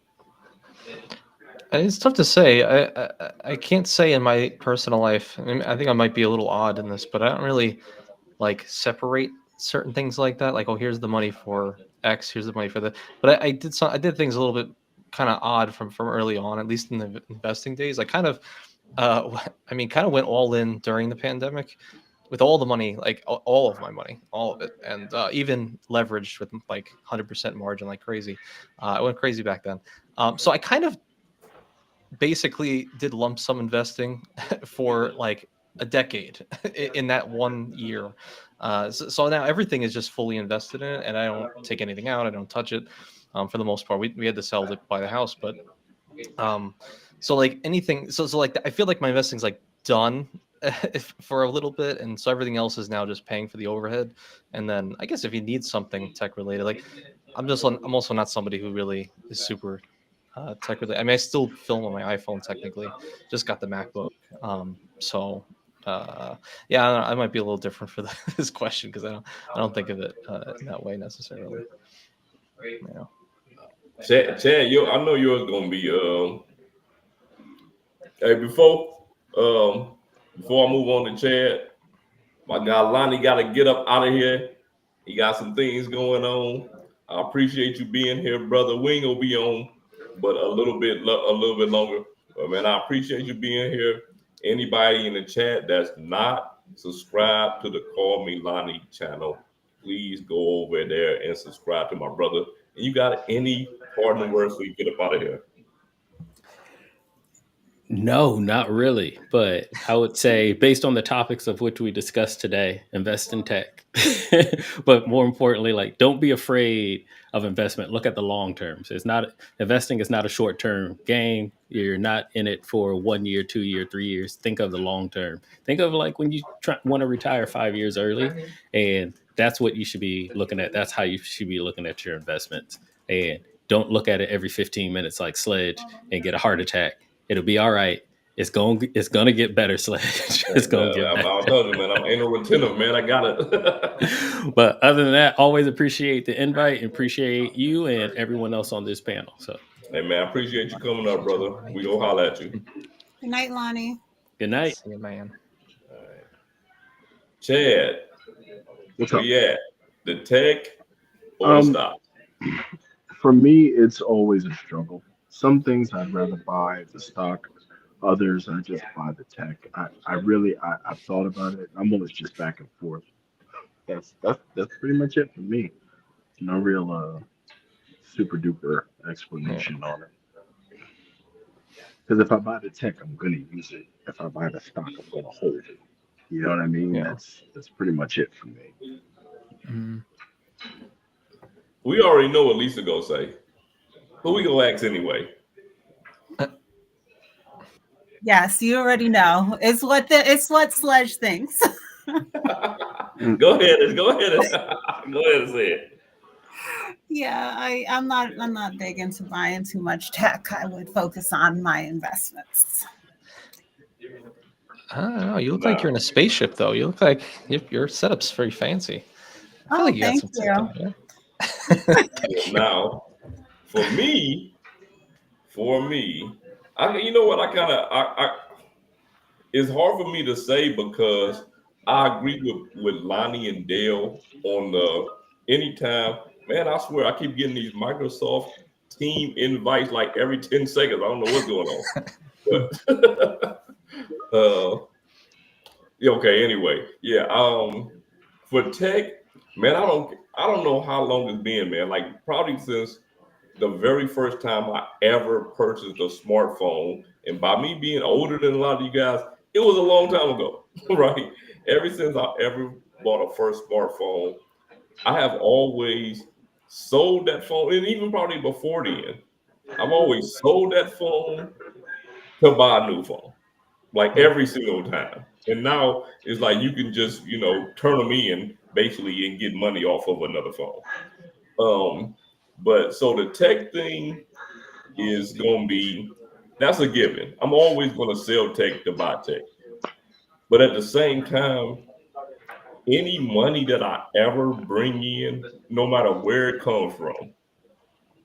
D: It's tough to say. I can't say in my personal life. I mean, I think I might be a little odd in this, but I don't really like separate certain things like that. Like, oh, here's the money for X, here's the money for that. But I did things a little bit kind of odd from early on, at least in the investing days. I kind of, kind of went all in during the pandemic with all the money, like all of my money, all of it, and even leveraged with like 100% margin, like crazy. I went crazy back then. So I kind of basically did lump sum investing for like a decade in that 1 year. So now everything is just fully invested in it, and I don't take anything out. I don't touch it. For the most part, we had to sell to buy the house, but so like anything, so like I feel like my investing's like done for a little bit, and so everything else is now just paying for the overhead. And then I guess if you need something tech related, like I'm also not somebody who really is super tech related. I mean, I still film on my iPhone technically, just got the MacBook. So yeah, I might be a little different for this question because I don't think of it in that way necessarily. Yeah.
A: Chad, I know yours gonna be hey, before I move on to Chad, my guy Lonnie got to get up out of here. He got some things going on. I appreciate you being here, brother. We ain't gonna be on, but a little bit longer. But man, I appreciate you being here. Anybody in the chat that's not subscribed to the Call Me Lonnie channel, please go over there and subscribe to my brother. And you got any parting words so you get up out of here?
F: No, not really. But I would say, based on the topics of which we discussed today, invest in tech. But more importantly, like, don't be afraid of investment. Look at the long term. So investing is not a short term game. You're not in it for 1 year, 2 year, 3 years. Think of the long term. Think of like when you want to retire 5 years early, and that's what you should be looking at. That's how you should be looking at your investments. And don't look at it every 15 minutes like Sledge and get a heart attack. It'll be all right. It's gonna get better, Sledge. It's gonna get better.
A: I told you, man. I'm anal retentive, man. I got it.
F: But other than that, always appreciate the invite and appreciate you and everyone else on this panel. So,
A: hey, man, I appreciate you coming up, brother. We go holler at you.
B: Good night, Lonnie.
F: Good night.
D: See you, man.
A: All right. Chad,
E: What's up?
A: Yeah, the tech or the stock?
E: For me, it's always a struggle. Some things I'd rather buy the stock. Others I just buy the tech. I've thought about it. I'm always just back and forth. That's pretty much it for me. No real super duper explanation on it. Because if I buy the tech, I'm gonna use it. If I buy the stock, I'm gonna hold it. You know what I mean?
D: Yeah.
E: That's pretty much it for me.
D: Mm.
A: We already know what Lisa gonna say. Who we gonna ask anyway?
B: Yes, you already know. It's what Sledge thinks.
A: Go ahead and say it.
B: Yeah, I'm not big into buying too much tech. I would focus on my investments.
D: I don't know. You look like you're in a spaceship, though. You look like your setup's very fancy. I feel like you got some tech on there.
A: Now, for me, you know what? It's hard for me to say because I agree with Lonnie and Dale on the anytime. Man, I swear I keep getting these Microsoft team invites like every 10 seconds. I don't know what's going on. But yeah, okay, anyway. Yeah. For tech, man, I don't know how long it's been, man. Like probably since the very first time I ever purchased a smartphone. And by me being older than a lot of you guys, it was a long time ago, right? Ever since I ever bought a first smartphone, I have always sold that phone, and even probably before then, I've always sold that phone to buy a new phone, like every single time. And now it's like you can just, turn them in basically and get money off of another phone. But so the tech thing is going to be that's a given. I'm always going to sell tech to buy tech. But at the same time, any money that I ever bring in, no matter where it comes from,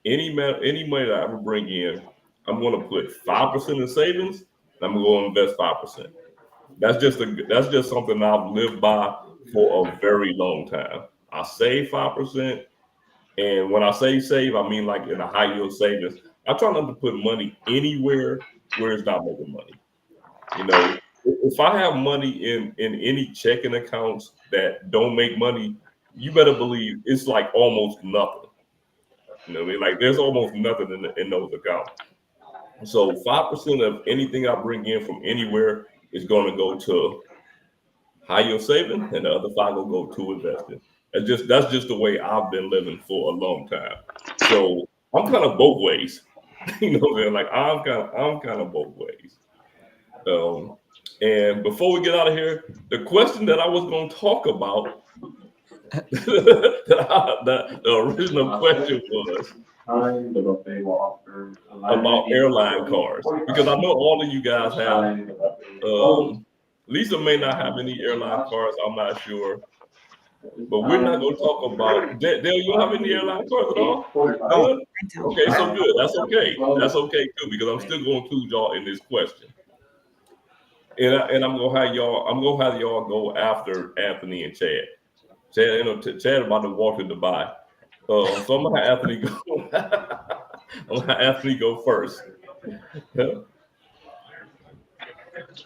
A: any money that I ever bring in, I'm going to put 5% in savings. And I'm going to invest 5%. That's just something I've lived by for a very long time. I save 5%. And when I say save, I mean like in a high yield savings. I try not to put money anywhere where it's not making money. If I have money in any checking accounts that don't make money, you better believe it's like almost nothing. You know what I mean? Like there's almost nothing in those accounts. So 5% of anything I bring in from anywhere is going to go to high yield saving, and the other five will go to investing. That's just the way I've been living for a long time. So I'm kind of both ways. You know what I'm saying? Like I'm kind of both ways. Um, and before we get out of here, the question that I was going to talk about, the original question was about airline cars, because I know all of you guys have. Lisa may not have any airline cars. I'm not sure. But we're not going to talk about Dale. You don't have any airline cards at all?
B: Oh,
A: Good.
B: I don't.
A: Okay, so good. That's okay. That's okay too, because I'm still going to include y'all in this question. And I'm gonna have y'all. I'm gonna have y'all go after Anthony and Chad. Chad about to walk to Dubai. So I'm gonna have Anthony go. I'm gonna have Anthony go first.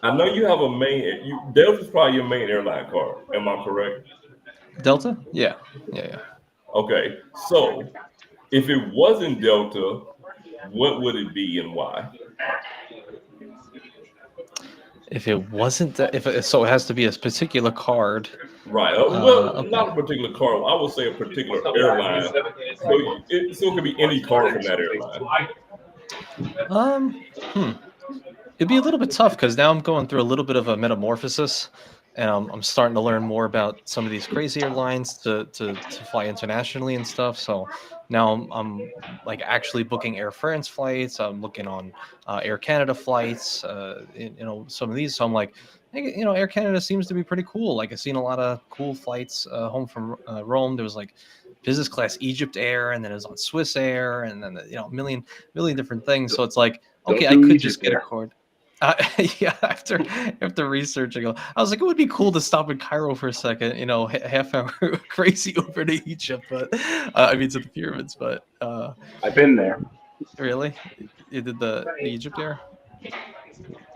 A: I know you have a main. Delta's probably your main airline card. Am I correct?
D: Delta? Yeah.
A: Okay. So if it wasn't Delta, what would it be and why?
D: If it wasn't, so it has to be a particular card.
A: Right.
D: Okay.
A: Not a particular card. I would say a particular airline. So it could be any card from that airline.
D: It'd be a little bit tough because now I'm going through a little bit of a metamorphosis, and I'm starting to learn more about some of these crazy airlines to fly internationally and stuff. So now I'm like actually booking Air France flights. I'm looking on Air Canada flights. Some of these. So I'm like, hey, Air Canada seems to be pretty cool. Like I've seen a lot of cool flights home from Rome. There was like business class Egypt Air, and then it was on Swiss Air, and then a million different things. So it's like, okay, I could just get a card. Yeah, after researching, I was like, it would be cool to stop in Cairo for a second, half hour crazy over to Egypt, but I mean to the pyramids. But
E: I've been there.
D: really, you did the Egypt Air?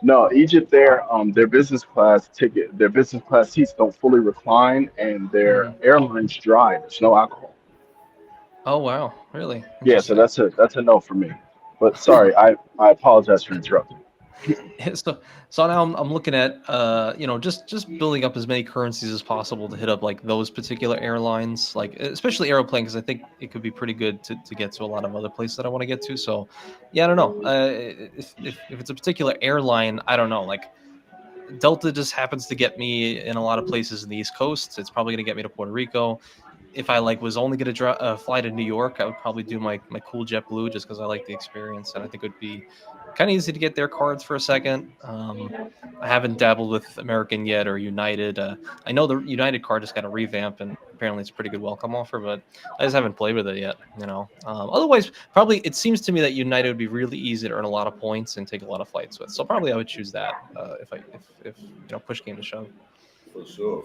E: No, Egypt there, their business class seats don't fully recline, and their airline's dry. There's no alcohol.
D: Oh wow, really?
E: Yeah, so that's a no for me. But sorry, I apologize for interrupting.
D: So now I'm looking at just building up as many currencies as possible to hit up like those particular airlines, like especially Aeroplane, because I think it could be pretty good to get to a lot of other places that I want to get to. So yeah, I don't know. If it's a particular airline, I don't know. Like Delta just happens to get me in a lot of places in the East Coast. It's probably going to get me to Puerto Rico. If I was only going to fly to New York, I would probably do my cool JetBlue just because I like the experience, and I think it would be kind of easy to get their cards for a second. I haven't dabbled with American yet or United. I know the United card just got a revamp, and apparently it's a pretty good welcome offer, but I just haven't played with it yet. Otherwise, probably it seems to me that United would be really easy to earn a lot of points and take a lot of flights with. So probably I would choose that if push came to shove.
A: For sure.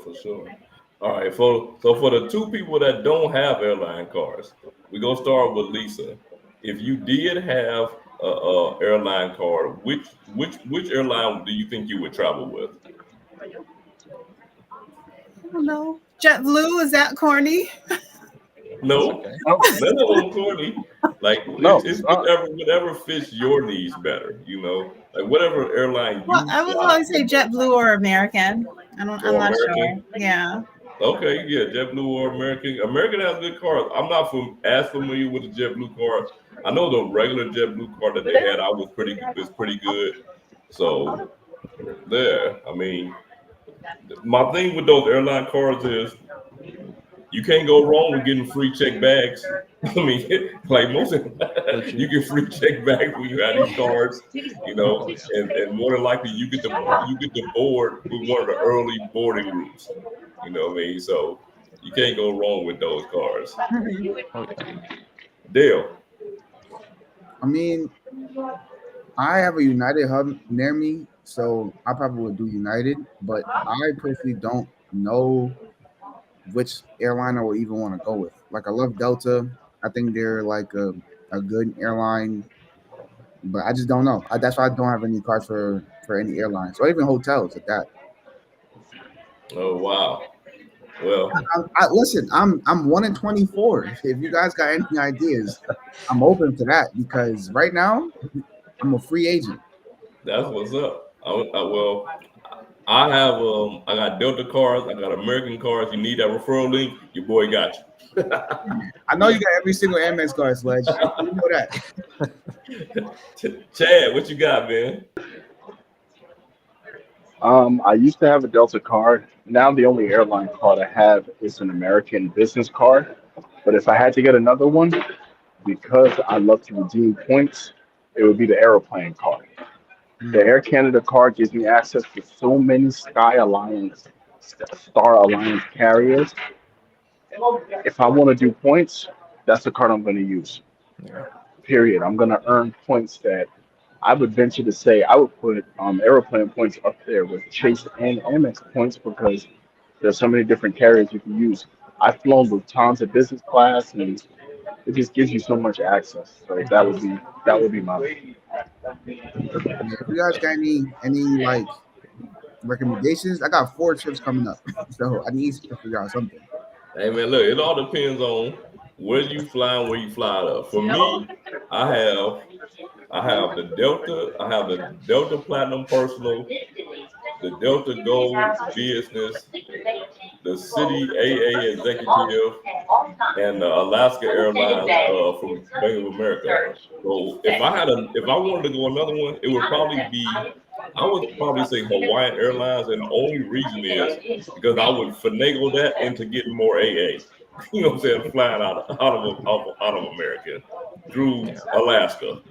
A: All right, for the two people that don't have airline cards, we're gonna start with Lisa. If you did have a airline card, which airline do you think you would travel with?
B: I don't know. JetBlue, is that corny?
A: No,
D: okay.
E: No,
A: none of them corny. Like
E: no,
A: it's
E: it's not.
A: whatever fits your needs better. Like whatever airline
B: Well,
A: you
B: I would
A: fly
B: probably say JetBlue or American. I'm
A: or
B: not
A: American.
B: sure. Yeah.
A: Okay, yeah, JetBlue or American. American has good cars. I'm not as familiar with the JetBlue cars. I know the regular JetBlue car that they had. I was pretty good. So there. I mean, my thing with those airline cars is you can't go wrong with getting free check bags. I mean, like most, you
D: Legit.
A: get free check bags when you have these cards,
D: Oh yeah.
A: and more than likely you get the board with one of the early boarding groups. You know what I mean? So you can't go wrong with those cards.
D: Oh yeah.
A: Dale,
C: I mean, I have a United hub near me, so I probably would do United. But I personally don't know which airline I would even want to go with. Like, I love Delta. I think they're like a good airline, but I just don't know. That's why I don't have any cards for any airlines or even hotels at that.
A: oh wow. Well,
C: Listen, I'm 1 in 24. If you guys got any ideas, I'm open to that because right now I'm a free agent.
A: that's what's up. I got Delta cards, I got American cards. You need that referral link, your boy got you.
C: I know you got every single Amex card, Sledge. You know that.
A: Chad, what you got, man?
E: I used to have a Delta card. Now the only airline card I have is an American business card. But if I had to get another one, because I love to redeem points, it would be the airplane card. The Air Canada card gives me access to so many Sky Alliance, Star Alliance carriers. If I want to do points, that's the card I'm going to use.
D: Yeah.
E: Period. I'm going to earn points that I would venture to say I would put airplane points up there with Chase and Amex points because there's so many different carriers you can use. I've flown with tons of business class, and it just gives you so much access. So that would be my.
C: Yeah, if you guys got any like recommendations, I got 4 trips coming up, so I need to figure out something.
A: Hey man, look, it all depends on where you fly and where you fly out of. For me, I have I have the Delta Platinum Personal, the Delta Gold Business, the City AA Executive, and the Alaska Airlines from Bank of America. So if I wanted to go another one, it would probably be I would probably say Hawaiian Airlines, and the only reason is because I would finagle that into getting more AA. You know what I'm saying? Flying out of America through
D: Yeah.
A: Alaska.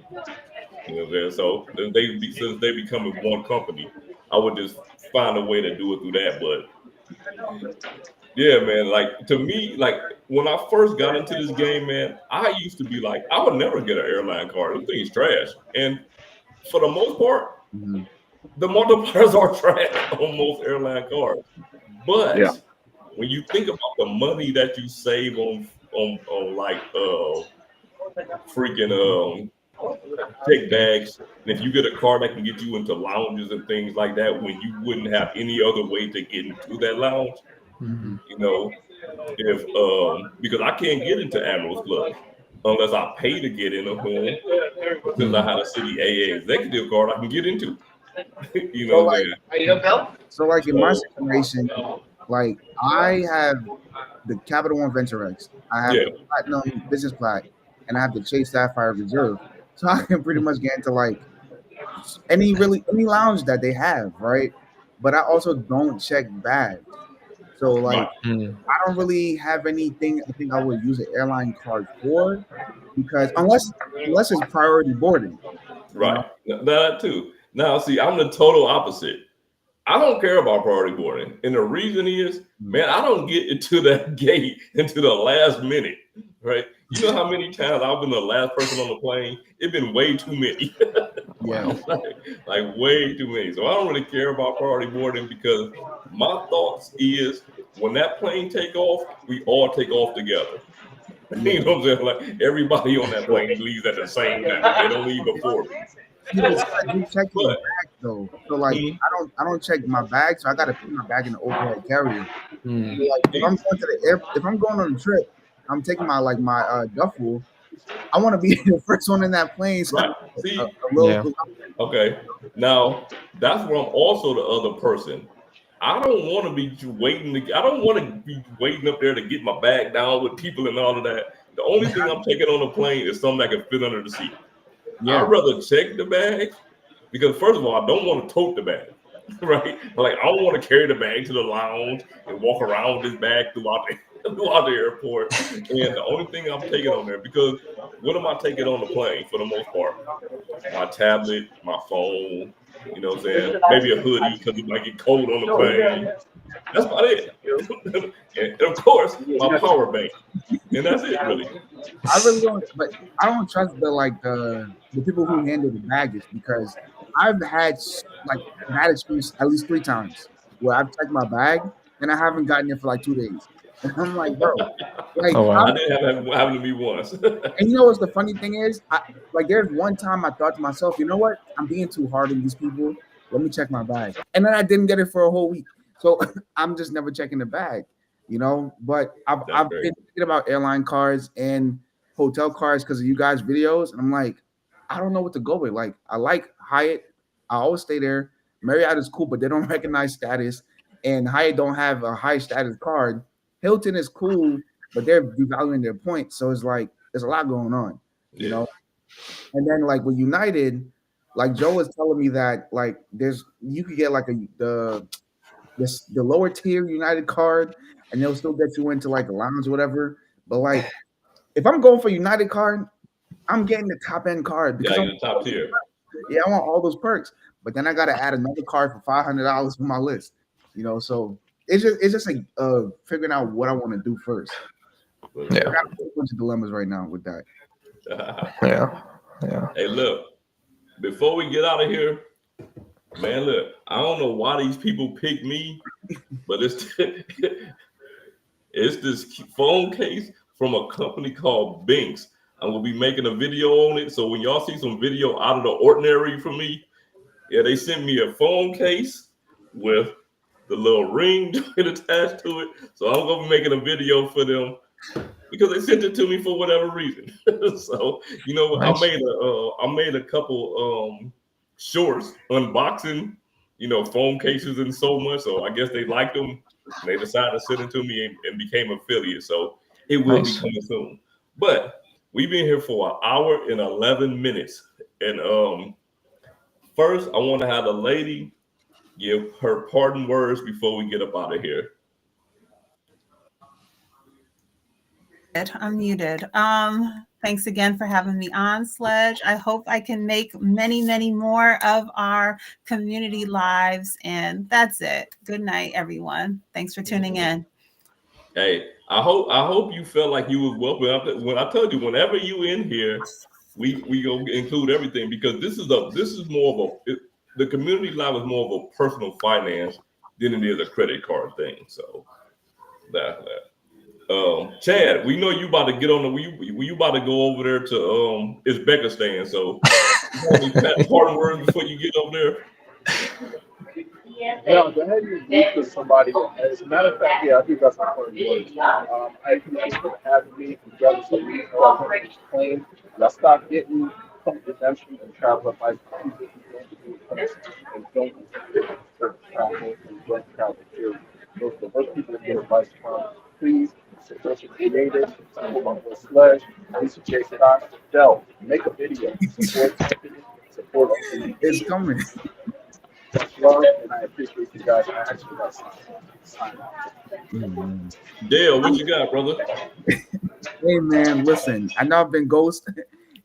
A: You know what I'm saying? So since they becoming one company, I would just find a way to do it through that. But yeah, man, like to me, like when I first got into this game, man, I used to be like, I would never get an airline card. This thing's trash. And for the most part,
C: Mhm.
A: the multipliers are trash on most airline cards. But
E: Yeah.
A: when you think about the money that you save on like freaking check bags, and if you get a card that can get you into lounges and things like that when you wouldn't have any other way to get into that lounge,
D: Mhm.
A: you know, if because I can't get into Admirals Club unless I pay to get in a home. But since I
D: Mm.
A: had a City AA executive card, I can get into. You know
C: So
A: what I'm
C: like,
A: saying?
C: in my
A: So
C: situation, like I have the Capital One Venture X, I have
A: yeah,
C: the Platinum Business Plat, and I have the Chase Sapphire Reserve. So I can pretty much get into like any lounge that they have, right? But I also don't check bags. So like
A: right,
D: Mm.
C: I don't really have anything I think I would use an airline card for because unless it's priority boarding, you
A: right.
C: know.
A: That too. Now, see, I'm the total opposite. I don't care about priority boarding. And the reason is, man, I don't get into that gate until the last minute, right? You know how many times I've been the last person on the plane? It's been way too many,
C: Yeah.
D: Wow.
A: like way too many. So I don't really care about priority boarding because my thoughts is when that plane take off, we all take off together.
C: Yeah.
A: You know what I'm saying? Like everybody on that plane leaves at the same time. They don't leave before me.
C: See, but it's like you check your
A: But
C: bag though. So like
A: hmm,
C: I don't check my bag, so I gotta put my bag in the overhead carrier. So
D: Mm.
C: like if I'm going to the air, if I'm going on a trip, I'm taking my duffel. I want to be the first one in that plane. So
A: Right. See,
C: a little.
D: Yeah.
A: okay. Now that's where I'm also the other person. I don't want to be waiting. I don't want to be waiting up there to get my bag down with people and all of that. The only thing I'm taking on the plane is something that can fit under the seat.
C: Yeah.
A: I'd rather check the bag because first of all, I don't want to tote the bag, right? Like I don't want to carry the bag to the lounge and walk around with this bag throughout the airport. And the only thing I'm taking on there, because what am I taking on the plane for the most part? My tablet, my phone, you know what I'm saying? Maybe a hoodie because it might get cold on the plane. That's about it. And of course, my power bank. And that's it, really.
C: I really don't, but I don't trust the people who handle the baggage because I've had like bad experience at least 3 times where I've checked my bag and I haven't gotten it for like 2 days. And I'm like, bro, like,
D: Oh, wow.
A: I didn't have that happen to me once.
C: and you know what's the funny thing is? Like, there's one time I thought to myself, you know what? I'm being too hard on these people. Let me check my bag. And then I didn't get it for a whole week. So I'm just never checking the bag, you know? But I've
A: That's
C: been
A: great.
C: thinking about airline cards and hotel cards because of you guys' videos. And I'm like, I don't know what to go with. Like, I like Hyatt. I always stay there. Marriott is cool, but they don't recognize status. And Hyatt don't have a high status card. Hilton is cool, but they're devaluing their points. So it's like there's a lot going on, you
A: Yeah.
C: know. And then like with United, like Joe was telling me that like you could get like the lower tier United card, and they'll still get you into like the lounge or whatever. But like if I'm going for United card, I'm getting the top end card because
A: Yeah, you're the top tier.
C: I want all those perks. But then I got to add another card for $500 for my list, you know. So it's just like figuring out what I want to do first. I
D: Yeah.
C: got a bunch of dilemmas right now with that.
D: Yeah. Yeah.
A: Hey, look, before we get out of here, man, look, I don't know why these people pick me, but it's it's this phone case from a company called Binks. I'm gonna be making a video on it. So when y'all see some video out of the ordinary from me, yeah, they sent me a phone case with the little ring attached to it. So I'm gonna be making a video for them because they sent it to me for whatever reason. So you know,
D: Nice.
A: I made a couple shorts unboxing, you know, phone cases and so much. So I guess they liked them. And they decided to send it to me and became affiliate. So it will be
D: Nice.
A: coming soon. But we've been here for an hour and 11 minutes. And first, I want to have the lady give her parting words before we get up out of here.
B: I'm muted. Thanks again for having me on, Sledge. I hope I can make many, many more of our community lives. And that's it. Good night, everyone. Thanks for tuning in.
A: Hey, I hope you felt like you was welcome. When I told you, whenever you in here, we go include everything because this is more of the community live is more of a personal finance than it is a credit card thing. So that. Chad, we know you about to get on the you about to go over there to Uzbekistan. So parting words before you get over there.
E: Yeah, go ahead and meet with somebody. As a matter of fact, yeah, I think that's important. I appreciate you for having me. Regardless of me, plane. Let's stop getting redemption and travel advice for people who don't do and don't travel and don't travel period. Those are the worst people to get advice from. Please support your creators, support my boy Sledge, Lisa J. Scott, Dell. Make a video. Support company, support our
C: It's coming.
E: love, and I appreciate you guys. I actually got sign off.
A: Dale, what you got, brother?
C: Hey man, listen, I know I've been ghost,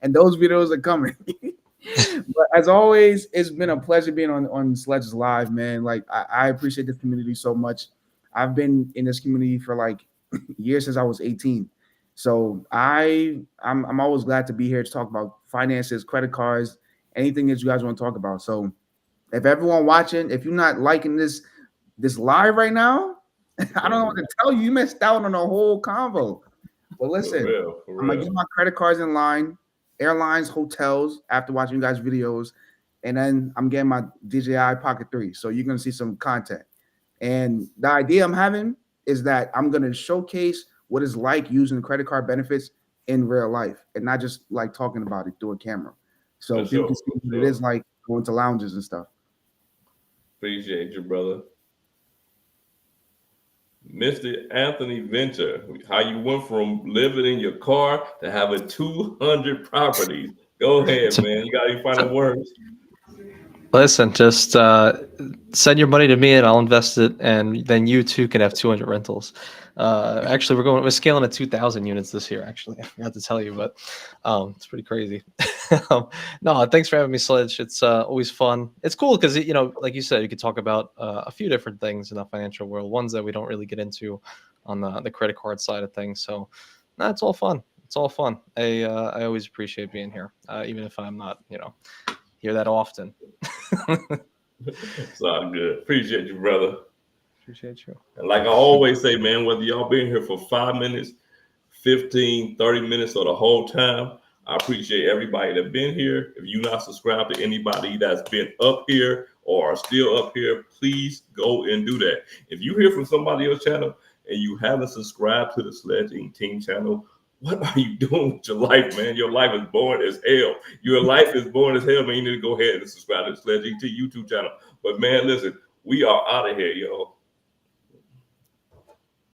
C: and those videos are coming. But as always, it's been a pleasure being on Sledge's Live, man. Like I appreciate this community so much. I've been in this community for like years since I was 18. So I'm always glad to be here to talk about finances, credit cards, anything that you guys want to talk about. So if everyone watching, if you're not liking this live right now, I don't know what to tell you. You missed out on a whole convo. But listen,
A: For
C: I'm gonna
A: real.
C: get my credit cards in line, airlines, hotels after watching you guys' videos, and then I'm getting my DJI Pocket 3. So you're gonna see some content. And the idea I'm having is that I'm gonna showcase what it's like using credit card benefits in real life and not just like talking about it through a camera. So
A: For
C: people can
A: sure,
C: see
A: for
C: what it
A: sure.
C: is like going to lounges and stuff.
A: Appreciate you, brother. Mr. Anthony Venture, how you went from living in your car to having 200 properties. Go ahead, man. You got any final words?
D: Listen, just send your money to me and I'll invest it, and then you too can have 200 rentals. Actually, we're scaling to 2,000 units this year. Actually, I forgot to tell you, but it's pretty crazy. No, thanks for having me, Sledge. It's always fun. It's cool because like you said, you could talk about a few different things in the financial world, ones that we don't really get into on the credit card side of things. So, no, it's all fun. It's all fun. I always appreciate being here, even if I'm not here that often.
A: It's all good. Appreciate you, brother.
D: Appreciate you.
A: And like I always say, man, whether y'all been here for 5 minutes, 15, 30 minutes, or the whole time, I appreciate everybody that been here. If you're not subscribed to anybody that's been up here or are still up here, please go and do that. If you hear from somebody else's channel and you haven't subscribed to the Sledging Team channel, what are you doing with your life, man? Your life is boring as hell. Your life is boring as hell, man. You need to go ahead and subscribe to the Sledging Team YouTube channel. But man, listen, we are out of here, yo.